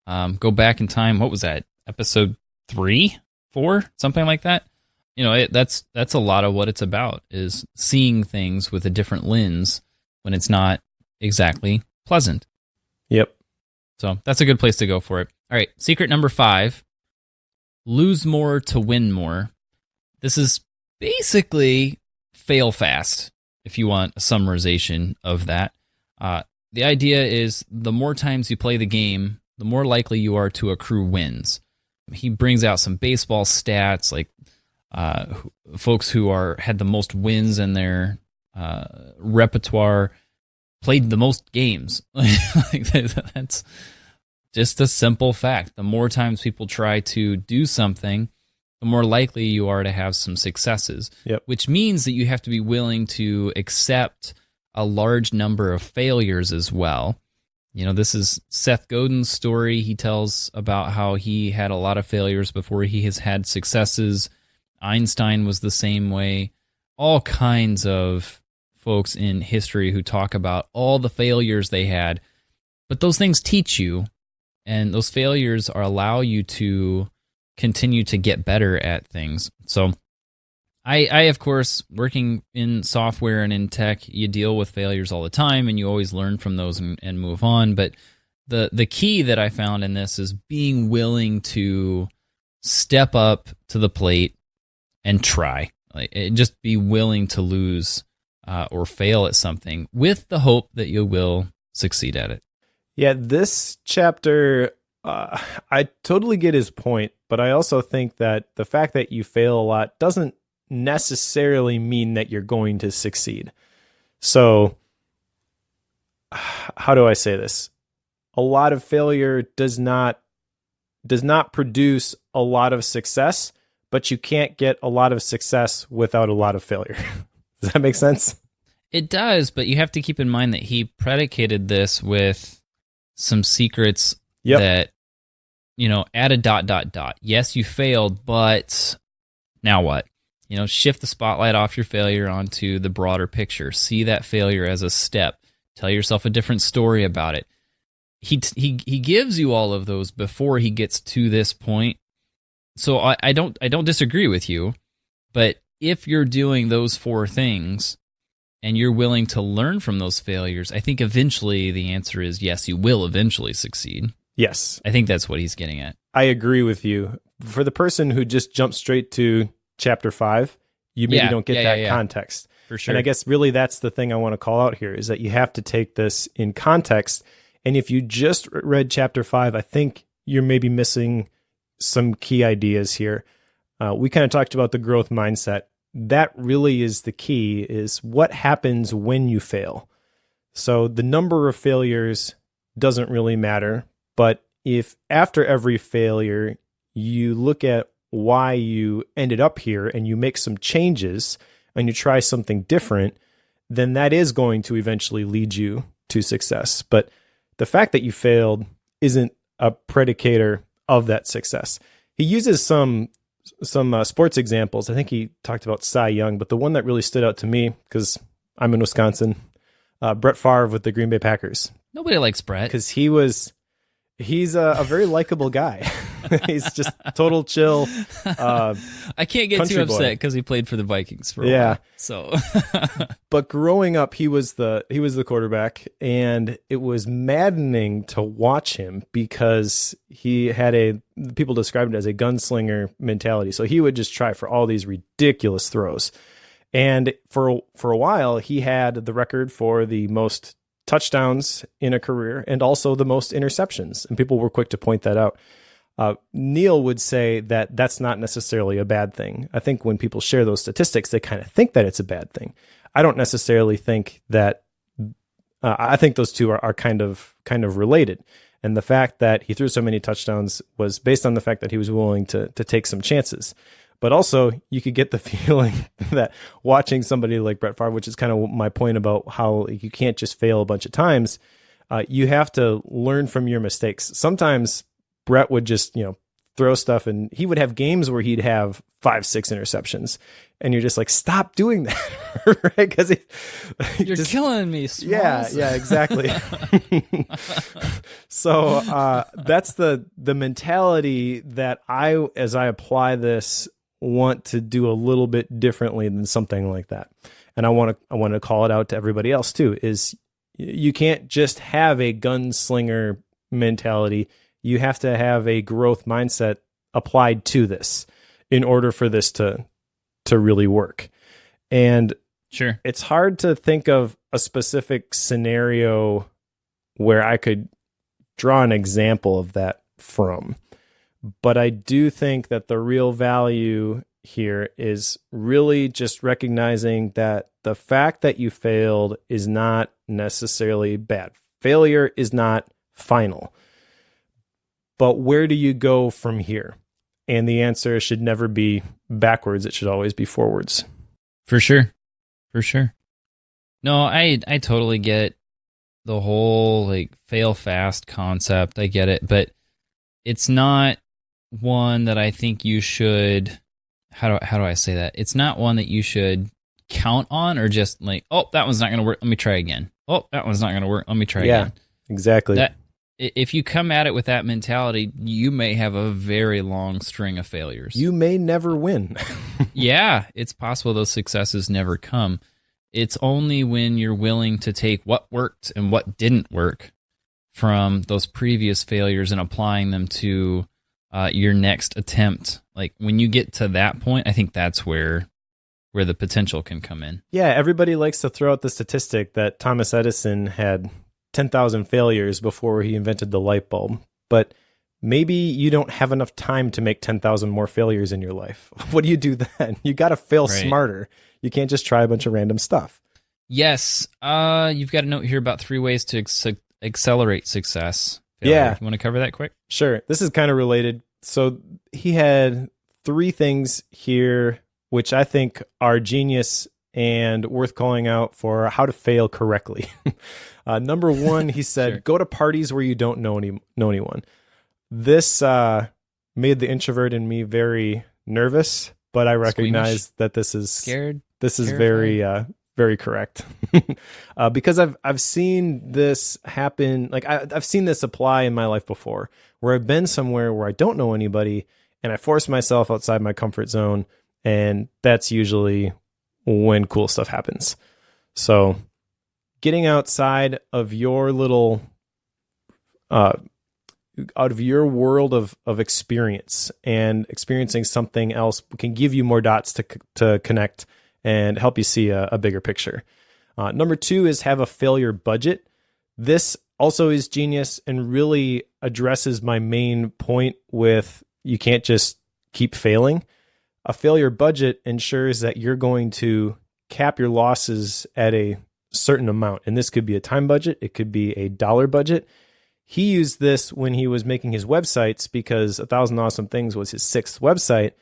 Go back in time. What was that? Episode 3, 4, something like that. You know, that's a lot of what it's about, is seeing things with a different lens when it's not exactly pleasant. Yep. So that's a good place to go for it. All right, secret number 5, lose more to win more. This is basically fail fast, if you want a summarization of that. The idea is the more times you play the game, the more likely you are to accrue wins. he brings out some baseball stats, like folks who had the most wins in their repertoire played the most games. Like that's just a simple fact. The more times people try to do something, the more likely you are to have some successes. Yep. Which means that you have to be willing to accept a large number of failures as well. You know, this is Seth Godin's story. He tells about how he had a lot of failures before he has had successes. Einstein was the same way. All kinds of folks in history who talk about all the failures they had. But those things teach you, and those failures allow you to continue to get better at things. So I of course, working in software and in tech, you deal with failures all the time, and you always learn from those and move on. But the key that I found in this is being willing to step up to the plate and try. Just be willing to lose or fail at something with the hope that you will succeed at it. Yeah, this chapter, I totally get his point, but I also think that the fact that you fail a lot doesn't necessarily mean that you're going to succeed. So, how do I say this? A lot of failure does not produce a lot of success, but you can't get a lot of success without a lot of failure. Does that make sense? It does, but you have to keep in mind that he predicated this with some secrets that, you know, add a ... Yes, you failed, but now what? You know, shift the spotlight off your failure onto the broader picture. See that failure as a step. Tell yourself a different story about it. He gives you all of those before he gets to this point. So I don't disagree with you, but if you're doing those 4 things and you're willing to learn from those failures, I think eventually the answer is yes, you will eventually succeed. Yes. I think that's what he's getting at. I agree with you. For the person who just jumped straight to chapter 5, you maybe don't get that context. For sure. And I guess really that's the thing I want to call out here, is that you have to take this in context. And if you just read chapter 5, I think you're maybe missing some key ideas here. We kind of talked about the growth mindset. That really is the key, is what happens when you fail. So the number of failures doesn't really matter, but if after every failure you look at why you ended up here and you make some changes and you try something different, then that is going to eventually lead you to success. But the fact that you failed isn't a predicator of that success. He uses some sports examples. I think he talked about Cy Young, but the one that really stood out to me, because I'm in Wisconsin, Brett Favre with the Green Bay Packers. Nobody likes Brett. Because he's a very likable guy. He's just total chill. I can't get too upset because he played for the Vikings for a while. So, but growing up, he was the quarterback, and it was maddening to watch him because he had people described it as a gunslinger mentality. So he would just try for all these ridiculous throws, and for a while, he had the record for the most touchdowns in a career and also the most interceptions, and people were quick to point that out. Neil would say that that's not necessarily a bad thing. I think when people share those statistics, they kind of think that it's a bad thing. I don't necessarily think that. I think those two are kind of related. And the fact that he threw so many touchdowns was based on the fact that he was willing to take some chances. But also, you could get the feeling that watching somebody like Brett Favre, which is kind of my point about how you can't just fail a bunch of times, you have to learn from your mistakes. Sometimes Brett would just, throw stuff, and he would have games where he'd have 5-6 interceptions, and you're just like, stop doing that, right? Because you're just killing me. Smalls. Yeah, exactly. So that's the mentality that as I apply this, want to do a little bit differently than something like that. And I want to call it out to everybody else too, is you can't just have a gunslinger mentality. You have to have a growth mindset applied to this in order for this to really work. And sure, it's hard to think of a specific scenario where I could draw an example of that from. But I do think that the real value here is really just recognizing that the fact that you failed is not necessarily bad. Failure is not final. But where do you go from here? And the answer should never be backwards. It should always be forwards. For sure. No, I totally get the whole like fail fast concept. I get it, but it's not one that I think you should, how do I say that? It's not one that you should count on or just like, oh, that one's not going to work. Let me try again. Oh, that one's not going to work. Let me try again. Exactly. That if you come at it with that mentality, you may have a very long string of failures. You may never win. Yeah, it's possible those successes never come. It's only when you're willing to take what worked and what didn't work from those previous failures and applying them to your next attempt. Like when you get to that point, I think that's where the potential can come in. Yeah, everybody likes to throw out the statistic that Thomas Edison had 10,000 failures before he invented the light bulb. But maybe you don't have enough time to make 10,000 more failures in your life. What do you do then? You got to fail smarter. You can't just try a bunch of random stuff. Yes. You've got a note here about 3 ways to accelerate success. Yeah. You want to cover that quick? Sure. This is kind of related. So he had 3 things here, which I think are genius and worth calling out for how to fail correctly. Number 1, he said, Sure. Go to parties where you don't know anyone. This made the introvert in me very nervous, but I recognize that this is scared. This is terrified. very correct. Because I've seen this happen. Like I've seen this apply in my life before, where I've been somewhere where I don't know anybody, and I force myself outside my comfort zone, and that's usually when cool stuff happens. So getting outside of your little, out of your world of experience and experiencing something else can give you more dots to connect and help you see a bigger picture. Number 2 is have a failure budget. This also is genius and really addresses my main point with you can't just keep failing. A failure budget ensures that you're going to cap your losses at a certain amount. And this could be a time budget. It could be a dollar budget. He used this when he was making his websites because 1,000 Awesome Things was his 6th website.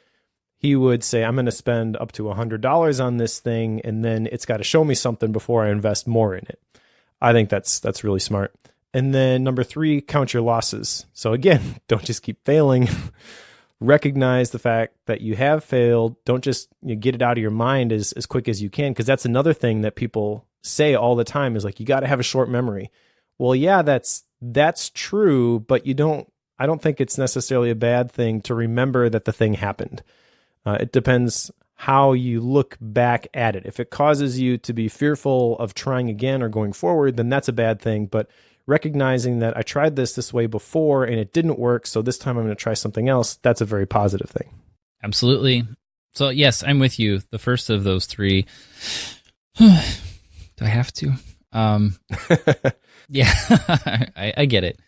He would say, I'm going to spend up to $100 on this thing, and then it's got to show me something before I invest more in it. I think that's really smart. And then number 3, count your losses. So again, don't just keep failing. Recognize the fact that you have failed. Don't just get it out of your mind as quick as you can, because that's another thing that people say all the time is like, you got to have a short memory. Well, yeah, that's true, but I don't think it's necessarily a bad thing to remember that the thing happened. It depends how you look back at it. If it causes you to be fearful of trying again or going forward, then that's a bad thing. But recognizing that I tried this way before and it didn't work, so this time I'm going to try something else, that's a very positive thing. Absolutely. So yes, I'm with you. The first of those 3. Do I have to? Yeah, I get it.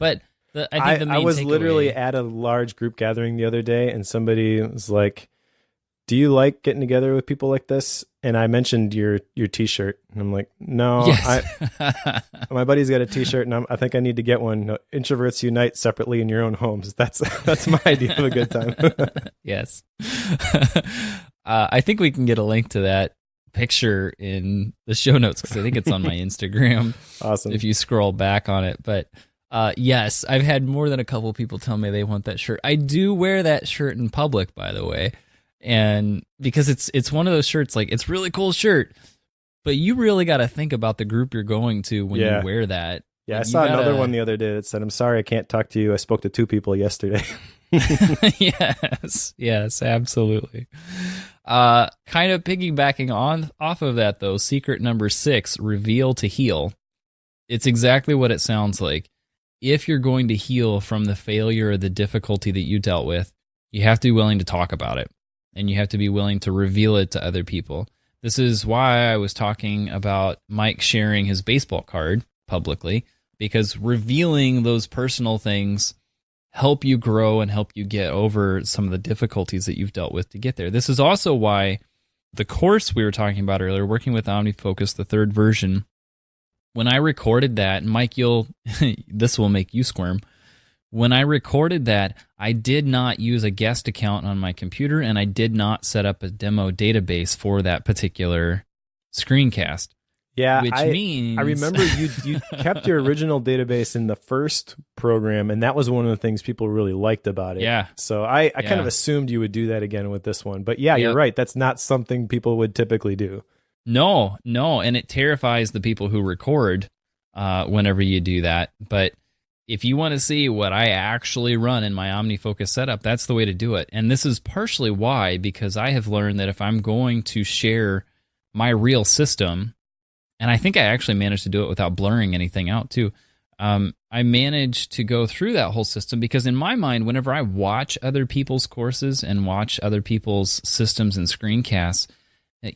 But I think the main I was takeaway, literally at a large group gathering the other day, and somebody was like, do you like getting together with people like this? And I mentioned your T-shirt, and I'm like, no, yes. My buddy's got a T-shirt, and I think I need to get one. No, Introverts unite separately in your own homes. That's my idea of a good time. Yes. I think we can get a link to that picture in the show notes because I think it's on my Instagram. Awesome. If you scroll back on it. But yes, I've had more than a couple people tell me they want that shirt. I do wear that shirt in public, by the way. And because it's one of those shirts, like it's a really cool shirt, but you really got to think about the group you're going to when you wear that. Yeah, like, I saw another one the other day that said, I'm sorry I can't talk to you. I spoke to 2 people yesterday. Yes, absolutely. Kind of piggybacking off of that, though, secret number 6, reveal to heal. It's exactly what it sounds like. If you're going to heal from the failure or the difficulty that you dealt with, you have to be willing to talk about it, and you have to be willing to reveal it to other people. This is why I was talking about Mike sharing his baseball card publicly, because revealing those personal things help you grow and help you get over some of the difficulties that you've dealt with to get there. This is also why the course we were talking about earlier, working with OmniFocus, the third version, when I recorded that, and Mike, this will make you squirm. When I recorded that, I did not use a guest account on my computer, and I did not set up a demo database for that particular screencast. Yeah, which means I remember you kept your original database in the first program, and that was one of the things people really liked about it. Yeah. So I kind of assumed you would do that again with this one. But yeah, you're right. That's not something people would typically do. No, and it terrifies the people who record whenever you do that. But if you want to see what I actually run in my OmniFocus setup, that's the way to do it. And this is partially why, because I have learned that if I'm going to share my real system, and I think I actually managed to do it without blurring anything out too, I managed to go through that whole system because in my mind, whenever I watch other people's courses and watch other people's systems and screencasts,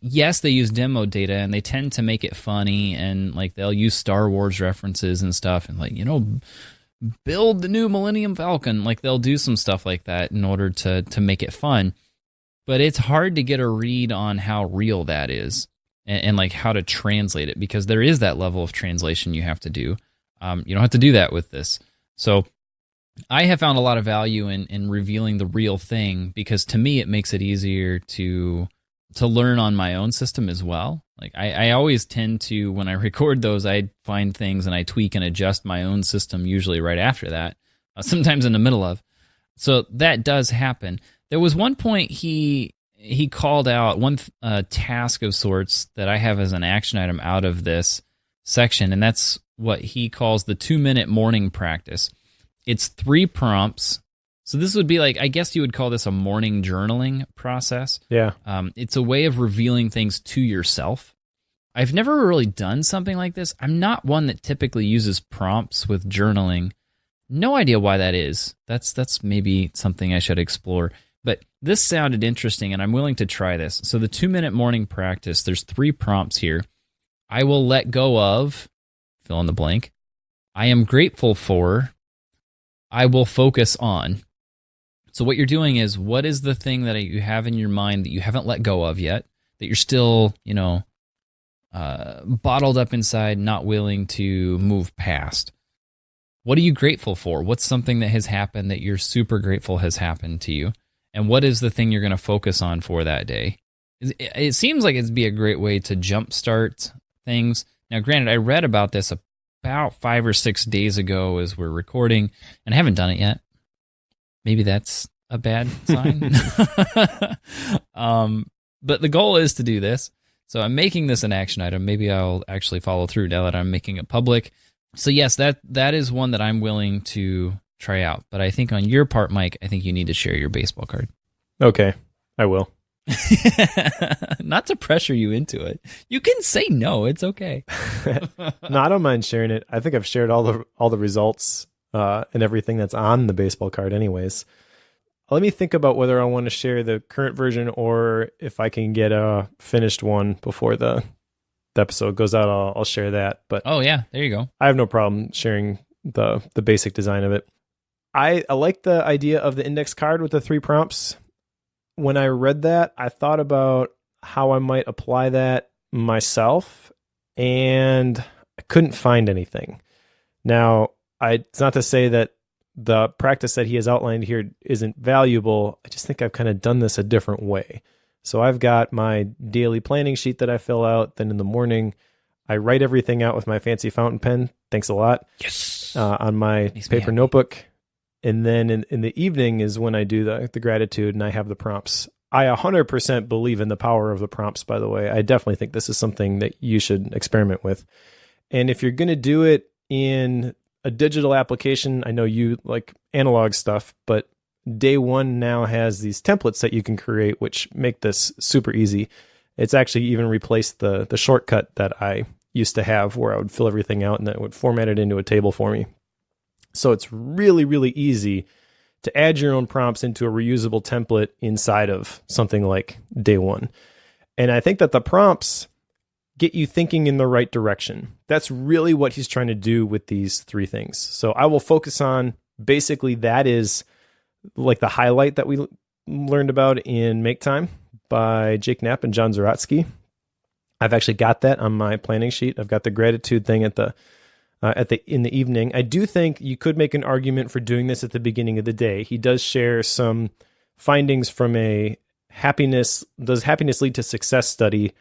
yes, they use demo data and they tend to make it funny and like they'll use Star Wars references and stuff and like, build the new Millennium Falcon. Like they'll do some stuff like that in order to make it fun. But it's hard to get a read on how real that is and like how to translate it because there is that level of translation you have to do. You don't have to do that with this. So I have found a lot of value in revealing the real thing because to me it makes it easier to learn on my own system as well. Like I always tend to, when I record those, I find things and I tweak and adjust my own system usually right after that, sometimes in the middle of. So that does happen. There was one point he called out one task of sorts that I have as an action item out of this section, and that's what he calls the 2-minute morning practice. It's 3 prompts. So this would be like, I guess you would call this a morning journaling process. Yeah. It's a way of revealing things to yourself. I've never really done something like this. I'm not one that typically uses prompts with journaling. No idea why that is. That's maybe something I should explore. But this sounded interesting, and I'm willing to try this. So the 2-minute morning practice, there's 3 prompts here. I will let go of, fill in the blank. I am grateful for. I will focus on. So what you're doing is, what is the thing that you have in your mind that you haven't let go of yet, that you're still, bottled up inside, not willing to move past? What are you grateful for? What's something that has happened that you're super grateful has happened to you? And what is the thing you're going to focus on for that day? It seems like it'd be a great way to jumpstart things. Now, granted, I read about this about 5 or 6 days ago as we're recording, and I haven't done it yet. Maybe that's a bad sign. But the goal is to do this. So I'm making this an action item. Maybe I'll actually follow through now that I'm making it public. So yes, that is one that I'm willing to try out. But I think on your part, Mike, I think you need to share your baseball card. Okay, I will. Not to pressure you into it. You can say no. It's okay. No, I don't mind sharing it. I think I've shared all the results and everything that's on the baseball card anyways. Let me think about whether I want to share the current version or if I can get a finished one before the episode goes out. I'll share that. But oh yeah, there you go. I have no problem sharing the basic design of it. I like the idea of the index card with the 3 prompts. When I read that, I thought about how I might apply that myself, and I couldn't find anything. Now, it's not to say that the practice that he has outlined here isn't valuable. I just think I've kind of done this a different way. So I've got my daily planning sheet that I fill out. Then in the morning, I write everything out with my fancy fountain pen. Thanks a lot. Yes. On my paper notebook. And then in the evening is when I do the gratitude and I have the prompts. I 100% believe in the power of the prompts, by the way. I definitely think this is something that you should experiment with. And if you're going to do it in a digital application, I know you like analog stuff, but Day One now has these templates that you can create, which make this super easy. It's actually even replaced the shortcut that I used to have where I would fill everything out and then it would format it into a table for me. So it's really, really easy to add your own prompts into a reusable template inside of something like Day One. And I think that the prompts get you thinking in the right direction. That's really what he's trying to do with these 3 things. So I will focus on basically that is like the highlight that we learned about in Make Time by Jake Knapp and John Zaratsky. I've actually got that on my planning sheet. I've got the gratitude thing in the evening. I do think you could make an argument for doing this at the beginning of the day. He does share some findings from a does happiness lead to success study,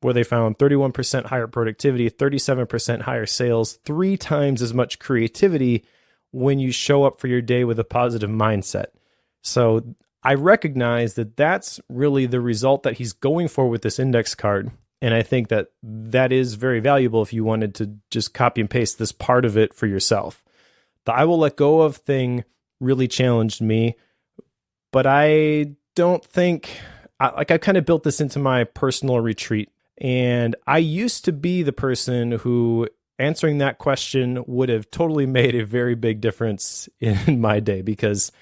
where they found 31% higher productivity, 37% higher sales, 3 times as much creativity when you show up for your day with a positive mindset. So I recognize that that's really the result that he's going for with this index card. And I think that that is very valuable if you wanted to just copy and paste this part of it for yourself. The I will let go of thing really challenged me, but I don't think, I kind of built this into my personal retreat. And I used to be the person who answering that question would have totally made a very big difference in my day, because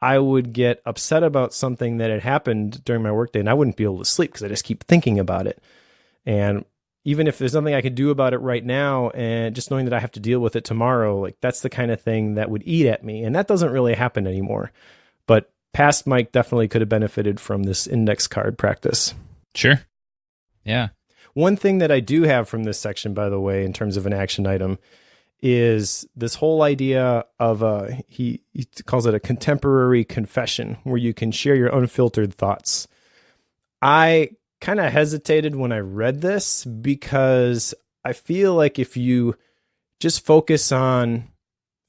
I would get upset about something that had happened during my workday and I wouldn't be able to sleep because I just keep thinking about it. And even if there's nothing I could do about it right now, and just knowing that I have to deal with it tomorrow, like that's the kind of thing that would eat at me. And that doesn't really happen anymore. But past Mike definitely could have benefited from this index card practice. Sure. Yeah. One thing that I do have from this section, by the way, in terms of an action item, is this whole idea of he calls it a contemporary confession, where you can share your unfiltered thoughts. I kind of hesitated when I read this, because I feel like if you just focus on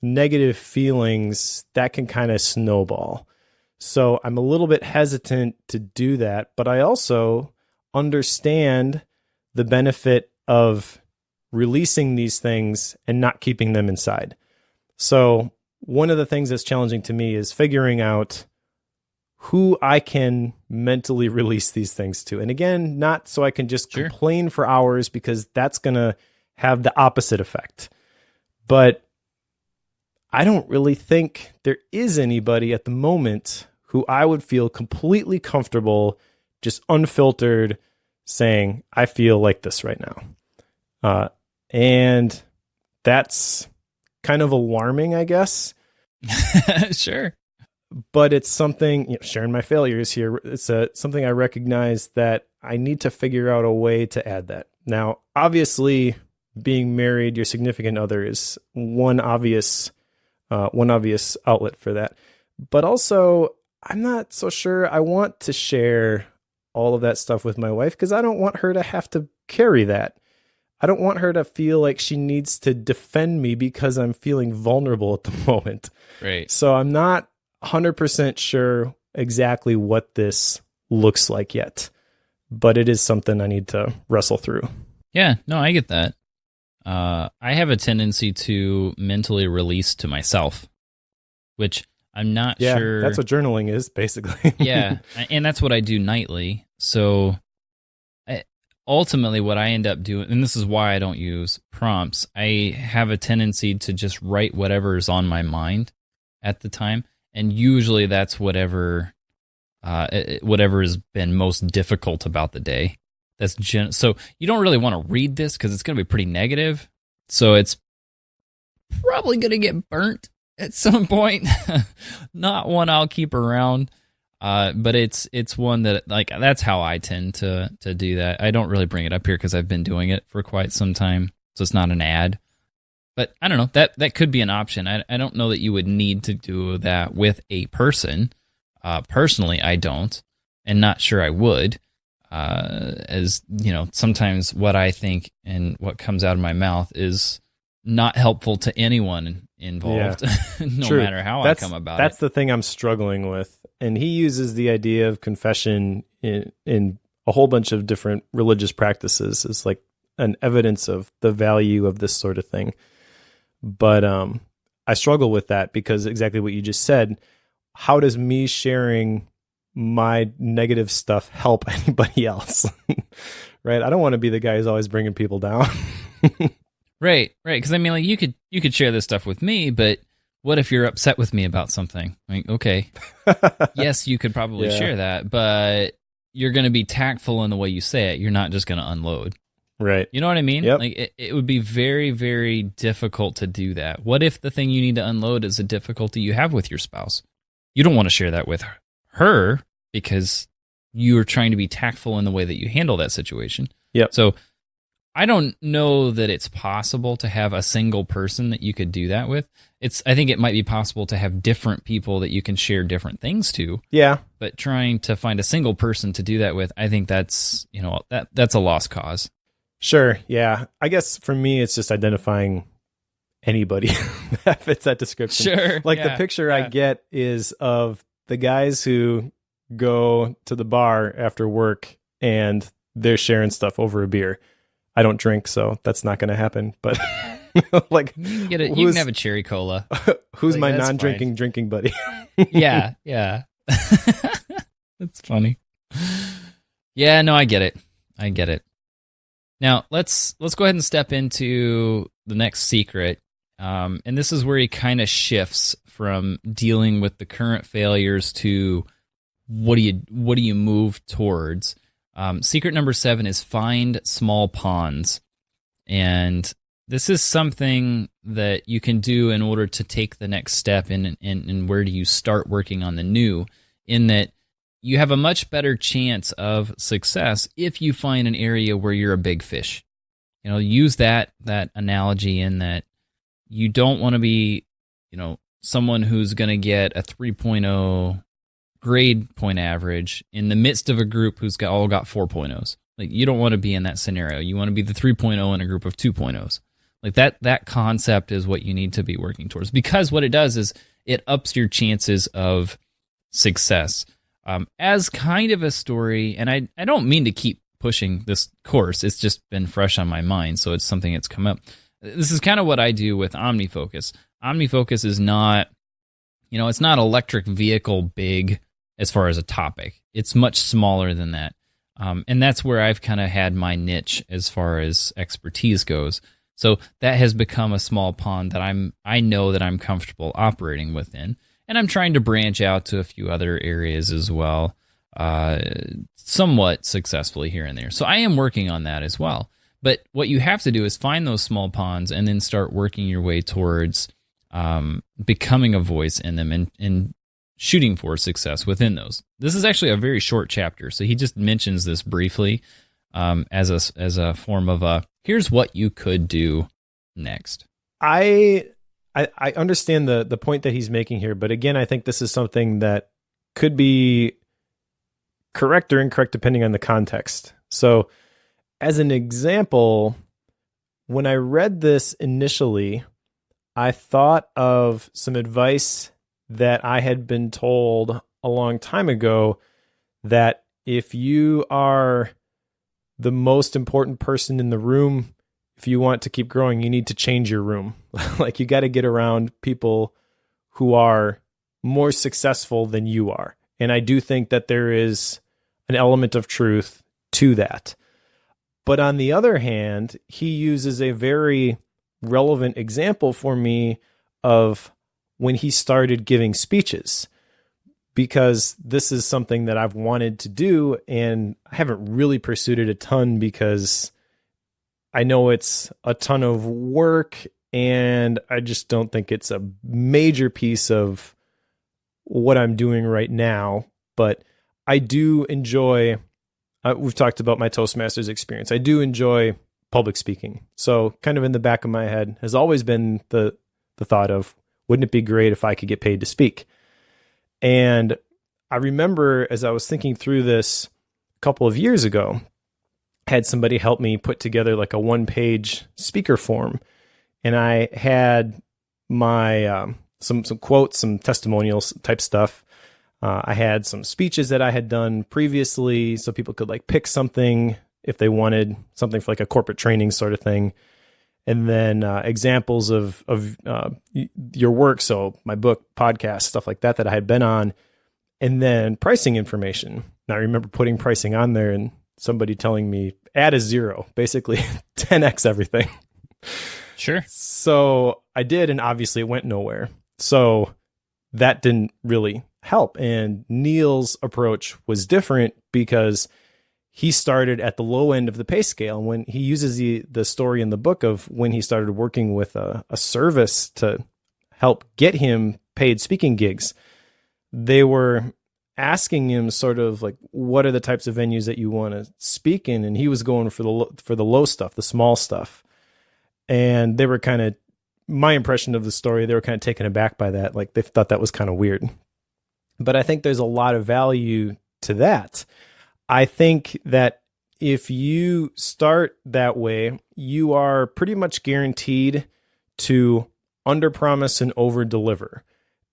negative feelings, that can kind of snowball. So I'm a little bit hesitant to do that, but I also understand the benefit of releasing these things and not keeping them inside. So one of the things that's challenging to me is figuring out who I can mentally release these things to. And again, not so I can just complain for hours, because that's going to have the opposite effect. But I don't really think there is anybody at the moment who I would feel completely comfortable, just unfiltered, saying, I feel like this right now. And that's kind of alarming, I guess. Sure. But it's something, sharing my failures here, it's something I recognize that I need to figure out a way to add that. Now, obviously, being married, your significant other is one obvious outlet for that. But also, I'm not so sure I want to share all of that stuff with my wife, because I don't want her to have to carry that. I don't want her to feel like she needs to defend me because I'm feeling vulnerable at the moment. Right. So I'm not 100% sure exactly what this looks like yet, but it is something I need to wrestle through. Yeah, no, I get that. I have a tendency to mentally release to myself, which I'm not sure. That's what journaling is, basically. Yeah, and that's what I do nightly. So ultimately what I end up doing, and this is why I don't use prompts, I have a tendency to just write whatever is on my mind at the time. And usually that's whatever has been most difficult about the day. So you don't really want to read this because it's going to be pretty negative. So it's probably going to get burnt at some point. Not one I'll keep around, but it's one that, like, that's how I tend to do that. I don't really bring it up here because I've been doing it for quite some time, so it's not an ad. But I don't know, that could be an option. I don't know that you would need to do that with a person. Personally, I don't, and not sure I would. As you know, sometimes what I think and what comes out of my mouth is not helpful to anyone involved, no matter how I come about it. That's the thing I'm struggling with. And he uses the idea of confession in a whole bunch of different religious practices as like an evidence of the value of this sort of thing. But I struggle with that because exactly what you just said. How does me sharing my negative stuff help anybody else? Right? I don't want to be the guy who's always bringing people down. Right. Because I mean, like, you could share this stuff with me, but what if you're upset with me about something? Like, okay, yes, you could probably share that, but you're going to be tactful in the way you say it. You're not just going to unload. Right. You know what I mean? Yep. Like it would be very, very difficult to do that. What if the thing you need to unload is a difficulty you have with your spouse? You don't want to share that with her because you are trying to be tactful in the way that you handle that situation. Yep. So I don't know that it's possible to have a single person that you could do that with. I think it might be possible to have different people that you can share different things to. Yeah. But trying to find a single person to do that with, I think that's a lost cause. Sure. Yeah. I guess for me, it's just identifying anybody that fits that description. Sure. Like the picture I get is of the guys who go to the bar after work and they're sharing stuff over a beer. I don't drink, so that's not going to happen. But like, you can have a cherry cola. Who's like, my non-drinking drinking buddy? Yeah. That's funny. Yeah, no, I get it. Now let's go ahead and step into the next secret, and this is where he kind of shifts from dealing with the current failures to what do you move towards. Secret number 7 is find small ponds, and this is something that you can do in order to take the next step in where do you start working on the new, in that you have a much better chance of success if you find an area where you're a big fish. Use that analogy in that you don't want to be, someone who's going to get a 3.0 grade point average in the midst of a group who's all got 4.0s. Like, you don't want to be in that scenario. You want to be the 3.0 in a group of 2.0s. Like that concept is what you need to be working towards, because what it does is it ups your chances of success. As kind of a story, and I don't mean to keep pushing this course, it's just been fresh on my mind, so it's something that's come up. This is kind of what I do with OmniFocus. OmniFocus is not, it's not electric vehicle big as far as a topic. It's much smaller than that. And that's where I've kind of had my niche as far as expertise goes. So that has become a small pond that I know that I'm comfortable operating within. And I'm trying to branch out to a few other areas as well, somewhat successfully here and there. So I am working on that as well. But what you have to do is find those small ponds and then start working your way towards becoming a voice in them and shooting for success within those. This is actually a very short chapter, so he just mentions this briefly as a form of here's what you could do next. I understand the point that he's making here, but again, I think this is something that could be correct or incorrect depending on the context. So, as an example, when I read this initially, I thought of some advice that I had been told a long time ago, that if you are the most important person in the room, if you want to keep growing, you need to change your room. Like, you got to get around people who are more successful than you are. And I do think that there is an element of truth to that. But on the other hand, he uses a very relevant example for me of when he started giving speeches, because this is something that I've wanted to do and I haven't really pursued it a ton because I know it's a ton of work and I just don't think it's a major piece of what I'm doing right now. But I do enjoy, we've talked about my Toastmasters experience. I do enjoy public speaking. So kind of in the back of my head has always been the thought of, wouldn't it be great if I could get paid to speak? And I remember as I was thinking through this a couple of years ago, had somebody help me put together like a 1-page speaker form. And I had my some quotes, some testimonials type stuff. I had some speeches that I had done previously so people could like pick something if they wanted something for like a corporate training sort of thing. And then examples of your work. So my book, podcast, stuff like that I had been on. And then pricing information. And I remember putting pricing on there and somebody telling me add a 0, basically 10x everything. Sure. So I did, and obviously it went nowhere. So that didn't really help. And Neil's approach was different because he started at the low end of the pay scale. And when he uses the story in the book of when he started working with a service to help get him paid speaking gigs, they were asking him sort of like, what are the types of venues that you want to speak in? And he was going for the low stuff, the small stuff. And they were kind of, my impression of the story, they were kind of taken aback by that. Like they thought that was kind of weird. But I think there's a lot of value to that. I think that if you start that way, you are pretty much guaranteed to underpromise and overdeliver.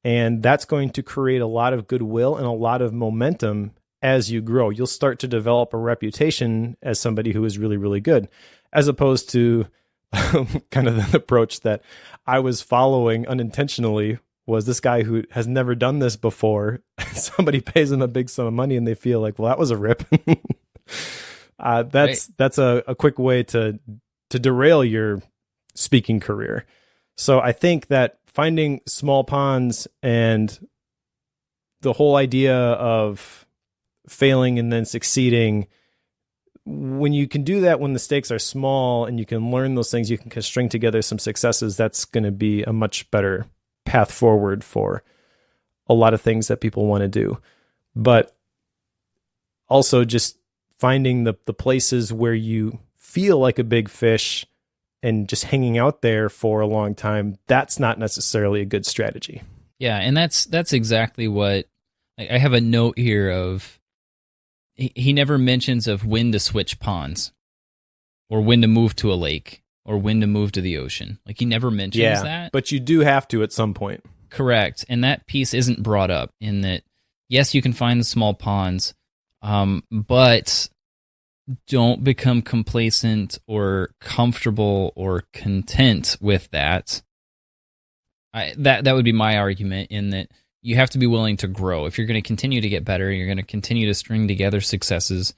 And that's going to create a lot of goodwill and a lot of momentum as you grow. You'll start to develop a reputation as somebody who is really, really good, as opposed to kind of the approach that I was following unintentionally, was this guy who has never done this before. Somebody pays him a big sum of money and they feel like, well, that was a rip. That's a quick way to derail your speaking career. So I think that finding small ponds and the whole idea of failing and then succeeding, when you can do that, when the stakes are small and you can learn those things, you can string together some successes. That's going to be a much better path forward for a lot of things that people want to do. But also just finding the places where you feel like a big fish and just hanging out there for a long time, that's not necessarily a good strategy. Yeah, and that's exactly what I have a note here of. He never mentions of when to switch ponds or when to move to a lake or when to move to the ocean. Like he never mentions that. But you do have to at some point. Correct. And that piece isn't brought up in that, yes, you can find the small ponds, but don't become complacent or comfortable or content with that. That would be my argument, in that you have to be willing to grow. If you're going to continue to get better, you're going to continue to string together successes,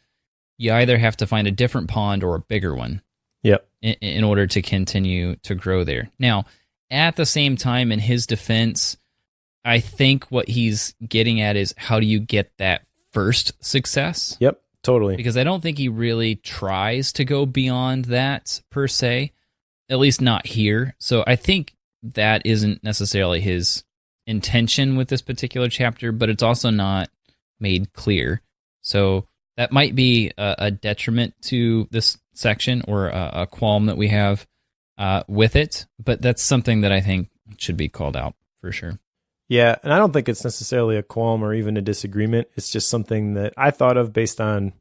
you either have to find a different pond or a bigger one. Yep. In order to continue to grow there. Now, at the same time, in his defense, I think what he's getting at is, how do you get that first success? Yep, totally. Because I don't think he really tries to go beyond that per se, at least not here. So I think that isn't necessarily his intention with this particular chapter, but it's also not made clear. So that might be a detriment to this section, or a qualm that we have with it, but that's something that I think should be called out for sure. Yeah, and I don't think it's necessarily a qualm or even a disagreement. It's just something that I thought of based on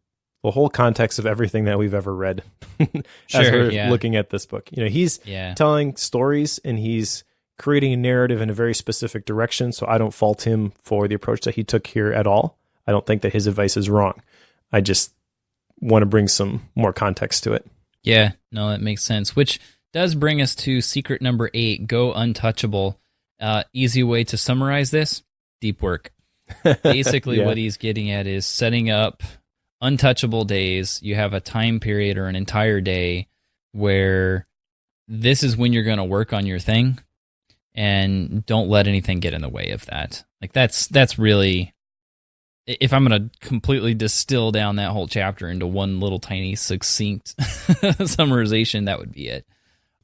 the whole context of everything that we've ever read as we're looking at this book. You know, he's telling stories and he's creating a narrative in a very specific direction, so I don't fault him for the approach that he took here at all. I don't think that his advice is wrong. I just want to bring some more context to it. Yeah, no, that makes sense. Which does bring us to secret number 8, go untouchable. Easy way to summarize this, deep work. Basically what he's getting at is setting up untouchable days. You have a time period or an entire day where this is when you're going to work on your thing, and don't let anything get in the way of that. Like that's really, if I'm going to completely distill down that whole chapter into one little tiny succinct summarization, that would be it.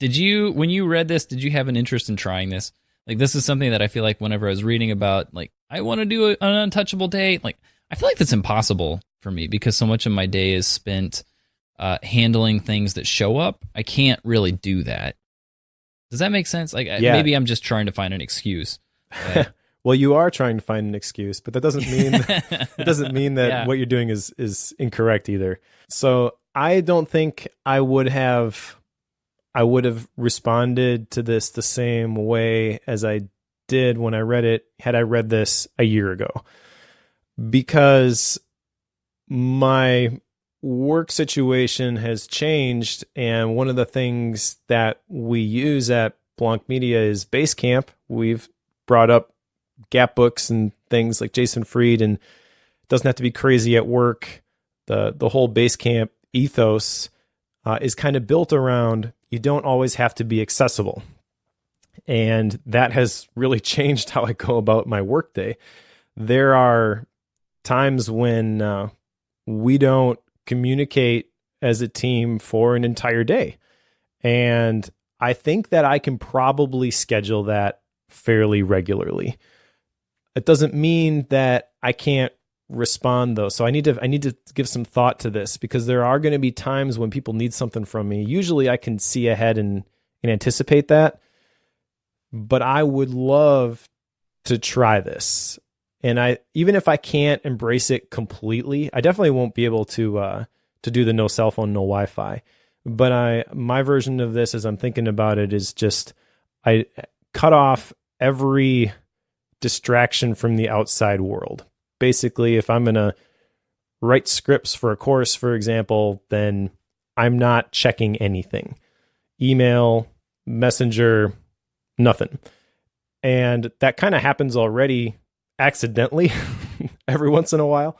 When you read this, did you have an interest in trying this? Like, this is something that I feel like whenever I was reading about, like, I want to do an untouchable day, like, I feel like that's impossible for me because so much of my day is spent handling things that show up. I can't really do that. Does that make sense? Like, maybe I'm just trying to find an excuse. Well, you are trying to find an excuse, but that doesn't mean that what you're doing is incorrect either. So I don't think I would have responded to this the same way as I did when I read it, had I read this a year ago, because my work situation has changed. And one of the things that we use at Blanc Media is Basecamp. We've brought up Gap books and things like Jason Fried, and it doesn't have to be crazy at work. The whole Basecamp ethos is kind of built around, you don't always have to be accessible. And that has really changed how I go about my workday. There are times when we don't communicate as a team for an entire day. And I think that I can probably schedule that fairly regularly. It doesn't mean that I can't respond though. So I need to give some thought to this, because there are going to be times when people need something from me. Usually I can see ahead and anticipate that, but I would love to try this. And even if I can't embrace it completely, I definitely won't be able to do the no cell phone, no Wi-Fi. But my version of this, as I'm thinking about it, is just I cut off every distraction from the outside world. Basically, if I'm going to write scripts for a course, for example, then I'm not checking anything. Email, Messenger, nothing. And that kind of happens already accidentally every once in a while.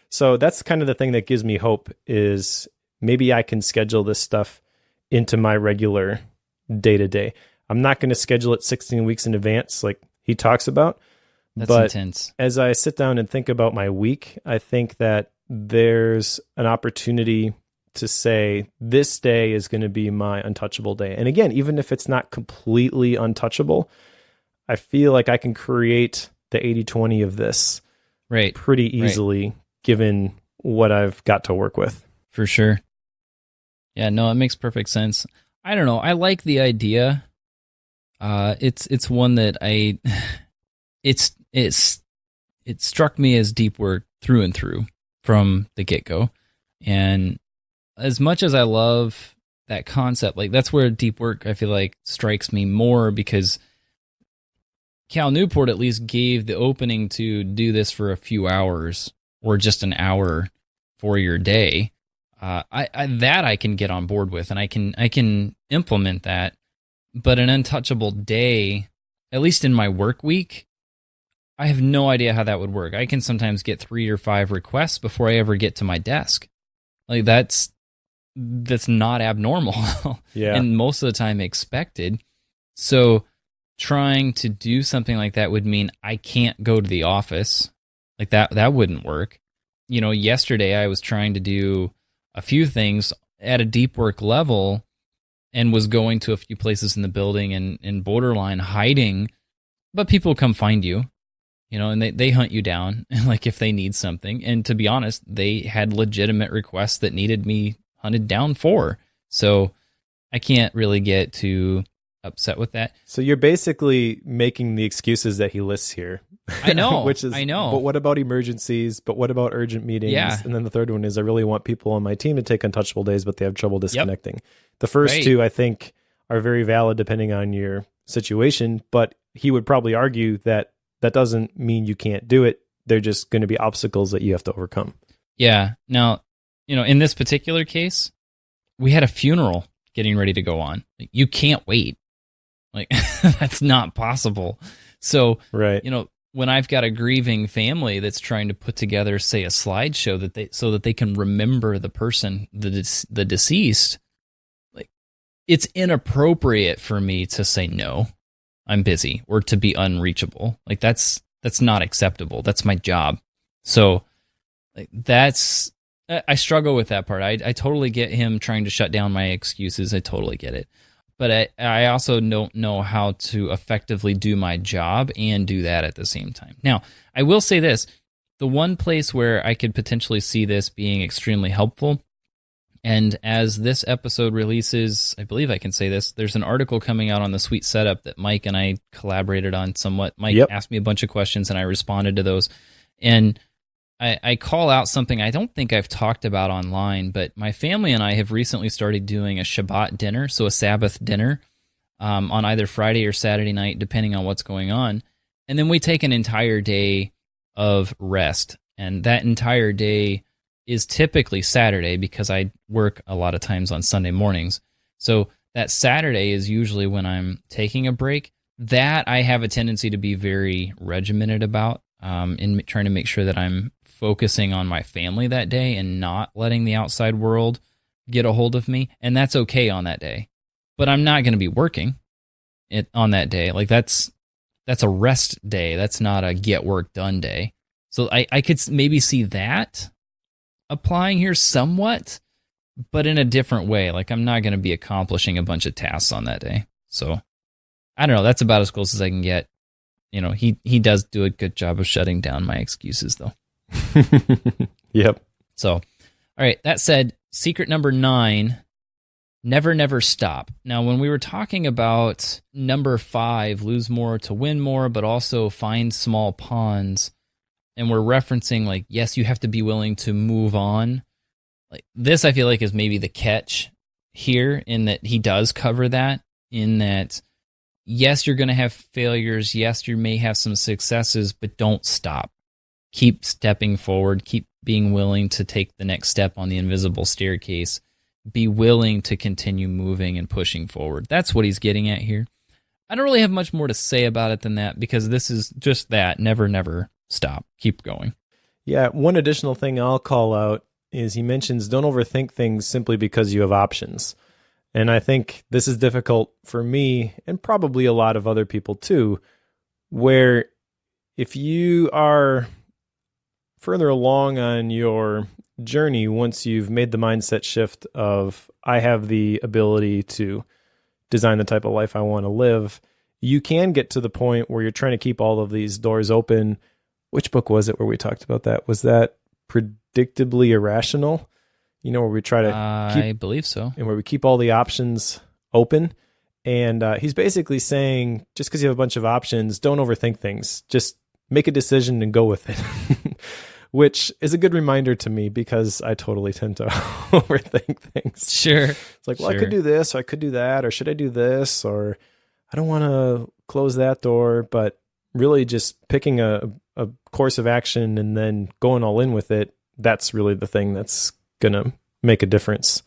So that's kind of the thing that gives me hope, is maybe I can schedule this stuff into my regular day-to-day. I'm not going to schedule it 16 weeks in advance like he talks about. That's but intense. As I sit down and think about my week, I think that there's an opportunity to say this day is going to be my untouchable day. And again, even if it's not completely untouchable, I feel like I can create the 80-20 of this pretty easily, given what I've got to work with. For sure. Yeah, no, it makes perfect sense. I don't know. I like the idea. It's one that it struck me as deep work through and through from the get-go. And as much as I love that concept, like that's where deep work, I feel like, strikes me more, because Cal Newport at least gave the opening to do this for a few hours or just an hour for your day. I can get on board with, and I can implement that. But an untouchable day, at least in my work week, I have no idea how that would work. I can sometimes get 3 or 5 requests before I ever get to my desk. Like that's not abnormal. Yeah. And most of the time expected. So trying to do something like that would mean I can't go to the office. Like that wouldn't work. You know, yesterday I was trying to do a few things at a deep work level and was going to a few places in the building and borderline hiding, but people come find you, you know, and they hunt you down, like if they need something. And to be honest, they had legitimate requests that needed me hunted down for. So I can't really get too upset with that. So you're basically making the excuses that he lists here. I know. I know. But what about emergencies? But what about urgent meetings? Yeah. And then the third one is I really want people on my team to take untouchable days, but they have trouble disconnecting. Yep. The first two, I think, are very valid depending on your situation. But he would probably argue that that doesn't mean you can't do it. They're just going to be obstacles that you have to overcome. Yeah. Now, you know, in this particular case, we had a funeral getting ready to go on. You can't wait. Like, that's not possible. So, you know, when I've got a grieving family that's trying to put together, say, a slideshow so that they can remember the person, the deceased, like, it's inappropriate for me to say no, I'm busy, or to be unreachable. Like that's not acceptable. That's my job. So, like, I struggle with that part. I totally get him trying to shut down my excuses. I totally get it. But I also don't know how to effectively do my job and do that at the same time. Now, I will say this. The one place where I could potentially see this being extremely helpful, and as this episode releases, I believe I can say this, there's an article coming out on the Suite Setup that Mike and I collaborated on somewhat. Mike asked me a bunch of questions, and I responded to those. And I call out something I don't think I've talked about online, but my family and I have recently started doing a Shabbat dinner, so a Sabbath dinner, on either Friday or Saturday night, depending on what's going on. And then we take an entire day of rest. And that entire day is typically Saturday because I work a lot of times on Sunday mornings. So that Saturday is usually when I'm taking a break. That I have a tendency to be very regimented about, in trying to make sure that I'm focusing on my family that day and not letting the outside world get a hold of me. And that's okay on that day. But I'm not going to be working on that day. Like that's a rest day. That's not a get work done day. So I could maybe see that applying here somewhat, but in a different way. Like, I'm not going to be accomplishing a bunch of tasks on that day. So, I don't know. That's about as close as I can get. He does do a good job of shutting down my excuses, though. Yep. So, all right. That said, secret number 9, never stop. Now, when we were talking about number 5, lose more to win more, but also find small ponds, and we're referencing, like, yes, you have to be willing to move on. Like, this, I feel like, is maybe the catch here, in that he does cover that, in that, yes, you're going to have failures. Yes, you may have some successes, but don't stop. Keep stepping forward. Keep being willing to take the next step on the invisible staircase. Be willing to continue moving and pushing forward. That's what he's getting at here. I don't really have much more to say about it than that, because this is just that. Never stop. Keep going. Yeah, one additional thing I'll call out is he mentions don't overthink things simply because you have options. And I think this is difficult for me and probably a lot of other people too, where if you are further along on your journey, once you've made the mindset shift of, I have the ability to design the type of life I want to live, you can get to the point where you're trying to keep all of these doors open. Which book was it where we talked about that? Was that Predictably Irrational? Where we try to I believe so. And where we keep all the options open. And he's basically saying, just because you have a bunch of options, don't overthink things. Just make a decision and go with it. Which is a good reminder to me, because I totally tend to overthink things. Sure. It's like, well, I could do this, or I could do that, or should I do this, or I don't want to close that door. But really just picking a course of action and then going all in with it, that's really the thing that's going to make a difference.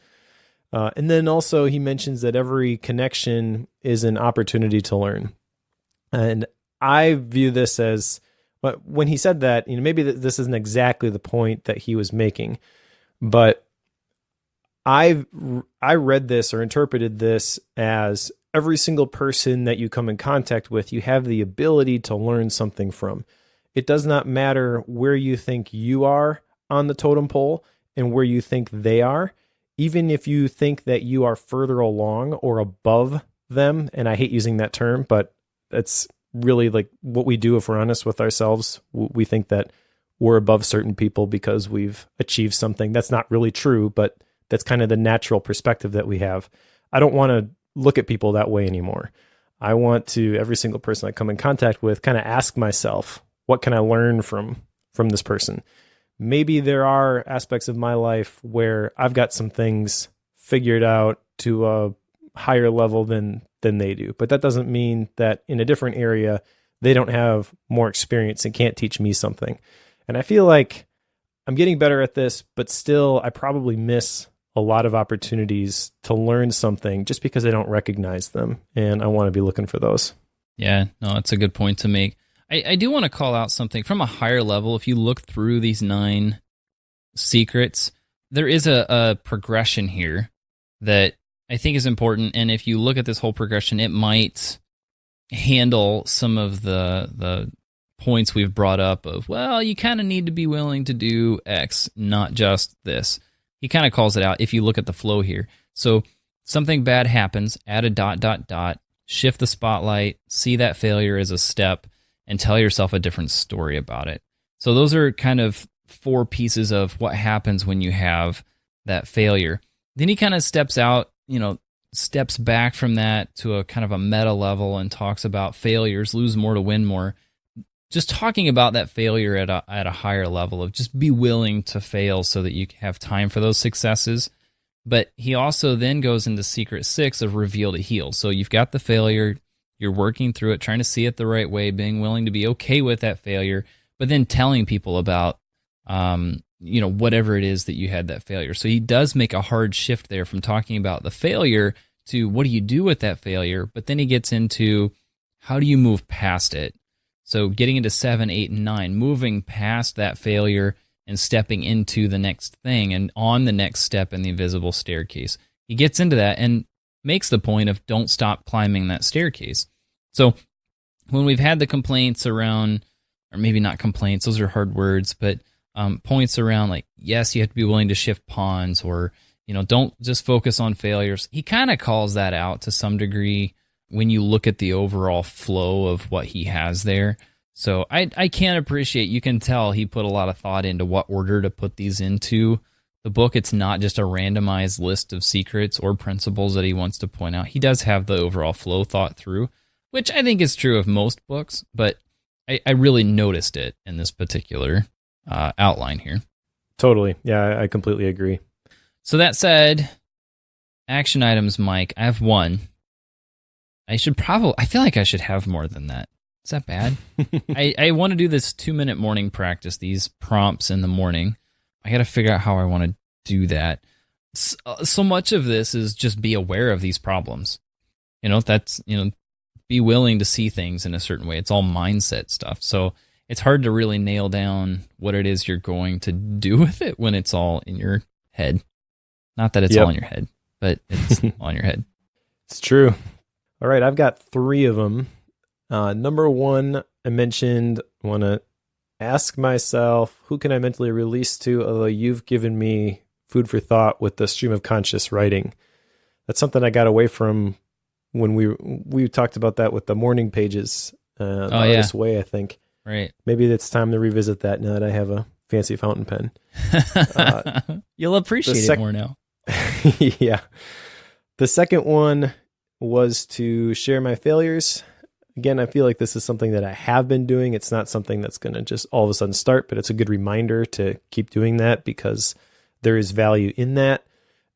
And then also he mentions that every connection is an opportunity to learn. And I view this as, but when he said that, maybe this isn't exactly the point that he was making, but I read this or interpreted this as every single person that you come in contact with, you have the ability to learn something from. It does not matter where you think you are on the totem pole and where you think they are. Even if you think that you are further along or above them, and I hate using that term, but it's really like what we do if we're honest with ourselves. We think that we're above certain people because we've achieved something. That's not really true, but that's kind of the natural perspective that we have. I don't want to look at people that way anymore. I want to, every single person I come in contact with, kind of ask myself, what can I learn from this person? Maybe there are aspects of my life where I've got some things figured out to a higher level than they do. But that doesn't mean that in a different area, they don't have more experience and can't teach me something. And I feel like I'm getting better at this, but still I probably miss a lot of opportunities to learn something just because I don't recognize them. And I want to be looking for those. Yeah, no, that's a good point to make. I do want to call out something from a higher level. If you look through these 9 secrets, there is a progression here that I think is important. And if you look at this whole progression, it might handle some of the points we've brought up of, well, you kind of need to be willing to do X, not just this. He kind of calls it out if you look at the flow here. So something bad happens, add a ... shift the spotlight, see that failure as a step, and tell yourself a different story about it. So those are kind of 4 pieces of what happens when you have that failure. Then he kind of steps back from that to a kind of a meta level and talks about failures, lose more to win more. Just talking about that failure at a higher level of just be willing to fail so that you have time for those successes. But he also then goes into secret 6 of reveal to heal. So you've got the failure, you're working through it, trying to see it the right way, being willing to be okay with that failure, but then telling people about, whatever it is that you had that failure. So he does make a hard shift there from talking about the failure to what do you do with that failure, but then he gets into how do you move past it. So getting into 7, 8, and 9, moving past that failure and stepping into the next thing and on the next step in the invisible staircase. He gets into that and makes the point of don't stop climbing that staircase. So when we've had the complaints around, or maybe not complaints, those are hard words, but points around like, yes, you have to be willing to shift pawns, or, don't just focus on failures. He kind of calls that out to some degree when you look at the overall flow of what he has there. So I can appreciate, you can tell he put a lot of thought into what order to put these into the book. It's not just a randomized list of secrets or principles that he wants to point out. He does have the overall flow thought through, which I think is true of most books, but I really noticed it in this particular outline here. Totally. Yeah, I completely agree. So that said, action items, Mike, I have one. I feel like I should have more than that. Is that bad? I want to do this 2-minute morning practice, these prompts in the morning. I got to figure out how I want to do that. So much of this is just be aware of these problems. Be willing to see things in a certain way. It's all mindset stuff. So it's hard to really nail down what it is you're going to do with it when it's all in your head. Not that it's all in your head, but it's on your head. It's true. All right, I've got 3 of them. Number 1, I mentioned, I want to ask myself, who can I mentally release to, although you've given me food for thought with the stream of conscious writing. That's something I got away from when we talked about that with the morning pages, the artist's way, I think. Right. Maybe it's time to revisit that now that I have a fancy fountain pen. You'll appreciate it more now. Yeah. The second one was to share my failures. Again, I feel like this is something that I have been doing. It's not something that's going to just all of a sudden start, but it's a good reminder to keep doing that because there is value in that.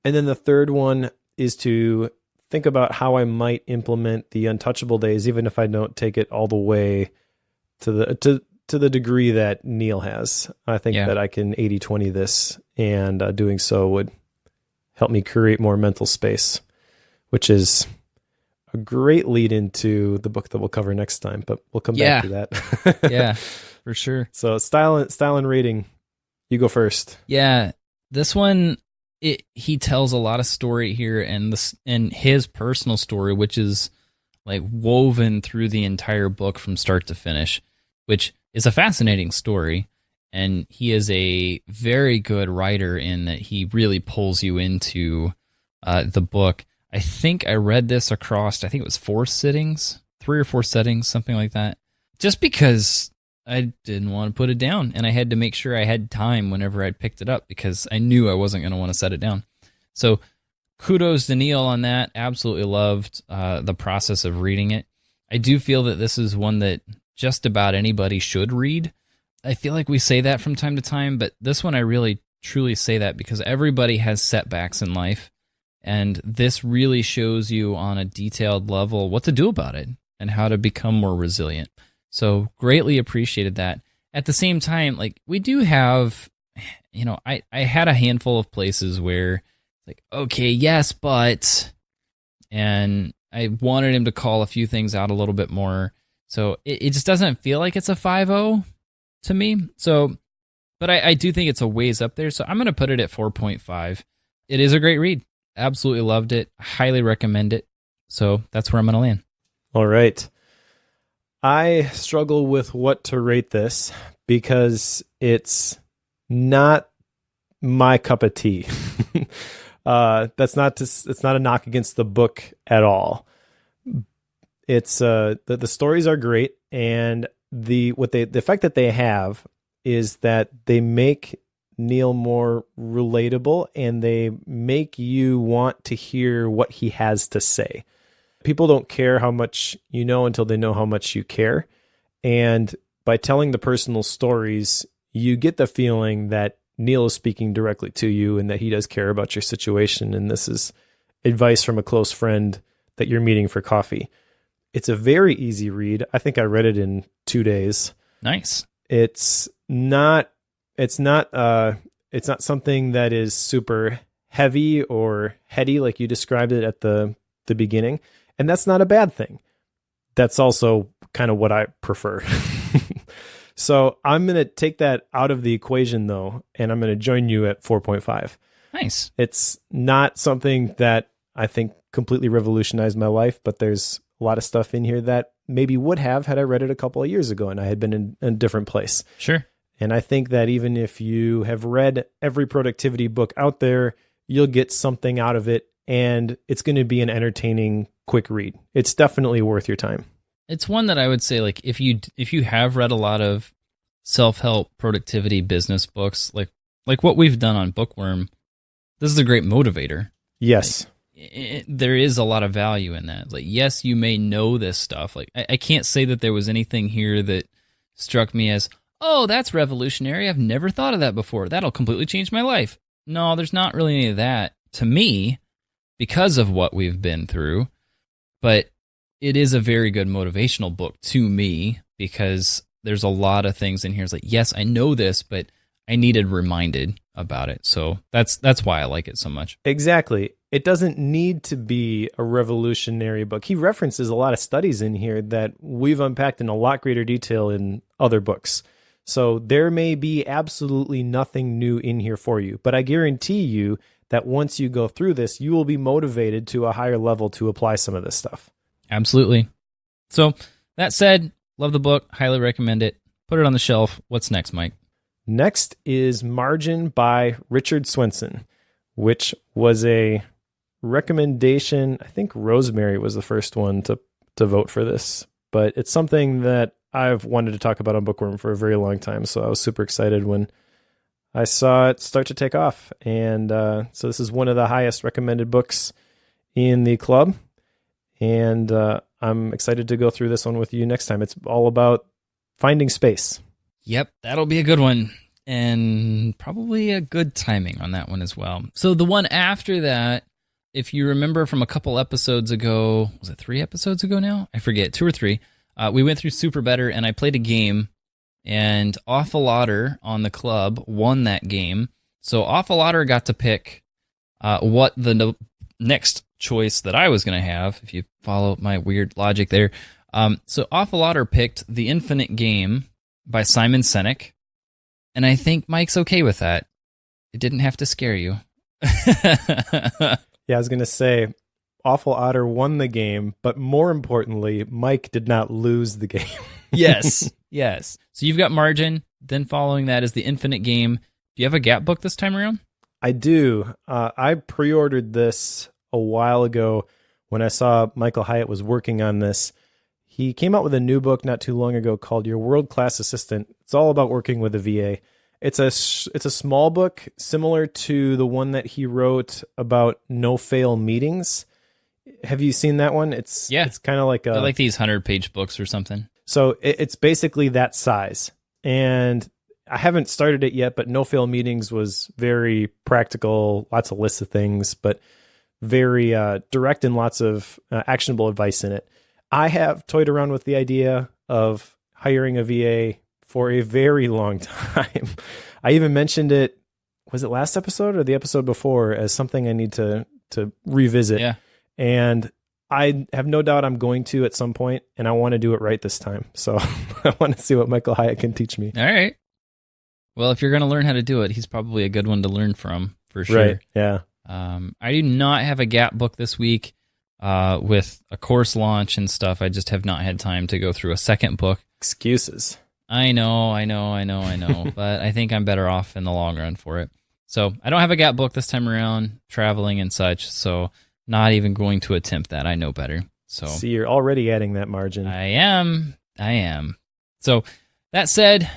And then the third one is to think about how I might implement the untouchable days, even if I don't take it all the way to the degree that Neil has. I think that I can 80-20 this, and doing so would help me create more mental space, which is a great lead into the book that we'll cover next time, but we'll come back to that. Yeah, for sure. So style and rating, you go first. Yeah, this one, he tells a lot of story here, and his personal story, which is like woven through the entire book from start to finish, which is a fascinating story. And he is a very good writer in that he really pulls you into the book. I think I read this across, I think it was 3 or 4 settings, something like that. Just because I didn't want to put it down, and I had to make sure I had time whenever I picked it up because I knew I wasn't going to want to set it down. So kudos to Neil on that. Absolutely loved the process of reading it. I do feel that this is one that just about anybody should read. I feel like we say that from time to time, but this one I really truly say that because everybody has setbacks in life, and this really shows you on a detailed level what to do about it and how to become more resilient. So greatly appreciated that. At the same time, like we do have, I had a handful of places where like, okay, yes, but, and I wanted him to call a few things out a little bit more. So it just doesn't feel like it's a 5.0 to me. So, but I do think it's a ways up there. So I'm going to put it at 4.5. It is a great read. Absolutely loved it. Highly recommend it. So that's where I'm going to land. All right. I struggle with what to rate this because it's not my cup of tea. It's not a knock against the book at all. It's the stories are great, and the effect that they have is that they make Neil more relatable, and they make you want to hear what he has to say. People don't care how much you know until they know how much you care. And by telling the personal stories, you get the feeling that Neil is speaking directly to you and that he does care about your situation. And this is advice from a close friend that you're meeting for coffee. It's a very easy read. I think I read it in 2 days. Nice. It's not something that is super heavy or heady like you described it at the beginning. And that's not a bad thing. That's also kind of what I prefer. So I'm going to take that out of the equation, though, and I'm going to join you at 4.5. Nice. It's not something that I think completely revolutionized my life, but there's a lot of stuff in here that maybe would have had I read it a couple of years ago and I had been in a different place. Sure. And I think that even if you have read every productivity book out there, you'll get something out of it, and it's going to be an entertaining, quick read. It's definitely worth your time. It's one that I would say, like, if you have read a lot of self-help productivity business books, like what we've done on Bookworm, this is a great motivator. Yes. There is a lot of value in that. Like, yes, you may know this stuff. Like, I can't say that there was anything here that struck me as, oh, that's revolutionary. I've never thought of that before. That'll completely change my life. No, there's not really any of that to me because of what we've been through. But it is a very good motivational book to me because there's a lot of things in here. It's like, yes, I know this, but I needed reminded about it. So that's why I like it so much. Exactly. It doesn't need to be a revolutionary book. He references a lot of studies in here that we've unpacked in a lot greater detail in other books. So there may be absolutely nothing new in here for you, but I guarantee you that once you go through this, you will be motivated to a higher level to apply some of this stuff. Absolutely. So that said, love the book, highly recommend it. Put it on the shelf. What's next, Mike? Next is Margin by Richard Swenson, which was a recommendation. I think Rosemary was the first one to vote for this, but it's something that I've wanted to talk about on Bookworm for a very long time. So I was super excited when I saw it start to take off. And so this is one of the highest recommended books in the club. And I'm excited to go through this one with you next time. It's all about finding space. Yep, that'll be a good one. And probably a good timing on that one as well. So the one after that, if you remember from a couple episodes ago, was it 3 episodes ago now? I forget, 2 or 3. We went through Super Better, and I played a game, and Awful Otter on the club won that game. So Awful Otter got to pick what the next choice that I was going to have, if you follow my weird logic there. So Awful Otter picked The Infinite Game by Simon Sinek, and I think Mike's okay with that. It didn't have to scare you. Yeah, I was going to say, Awful Otter won the game, but more importantly, Mike did not lose the game. Yes. So you've got Margin, then following that is The Infinite Game. Do you have a Gap book this time around? I do. I pre-ordered this a while ago when I saw Michael Hyatt was working on this. He came out with a new book not too long ago called Your World-Class Assistant. It's all about working with a VA. It's a small book similar to the one that he wrote about no-fail meetings. Have you seen that one? It's kind of like I like these 100-page books or something. So it's basically that size. And I haven't started it yet, but no-fail meetings was very practical, lots of lists of things, but very direct and lots of actionable advice in it. I have toyed around with the idea of hiring a VA for a very long time. I even mentioned it, was it last episode or the episode before, as something I need to revisit. Yeah. And I have no doubt I'm going to at some point, and I want to do it right this time. So I want to see what Michael Hyatt can teach me. All right. Well, if you're going to learn how to do it, he's probably a good one to learn from, for sure. Right, yeah. I do not have a Gap book this week with a course launch and stuff. I just have not had time to go through a second book. Excuses. I know. But I think I'm better off in the long run for it. So I don't have a Gap book this time around, traveling and such. So not even going to attempt that. I know better. So see, you're already adding that margin. I am. So that said,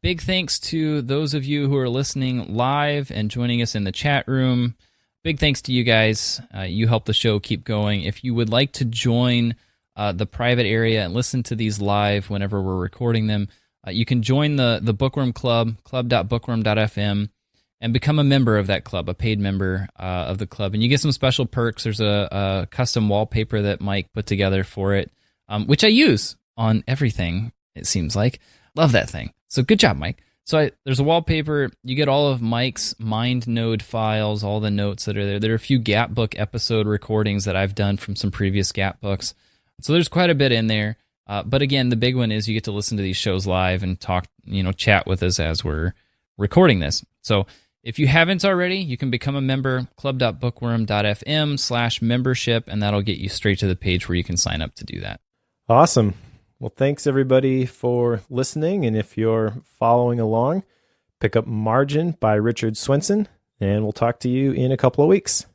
big thanks to those of you who are listening live and joining us in the chat room. Big thanks to you guys. You help the show keep going. If you would like to join the private area and listen to these live whenever we're recording them, you can join the Bookworm Club, club.bookworm.fm, and become a member of that club, a paid member of the club. And you get some special perks. There's a custom wallpaper that Mike put together for it, which I use on everything, it seems like. Love that thing. So good job, Mike. So there's a wallpaper. You get all of Mike's MindNode files, all the notes that are there. There are a few Gap book episode recordings that I've done from some previous Gap books. So there's quite a bit in there. But again, the big one is you get to listen to these shows live and talk, chat with us as we're recording this. So if you haven't already, you can become a member, club.bookworm.fm/membership, and that'll get you straight to the page where you can sign up to do that. Awesome. Well, thanks everybody for listening. And if you're following along, pick up Margin by Richard Swenson, and we'll talk to you in a couple of weeks.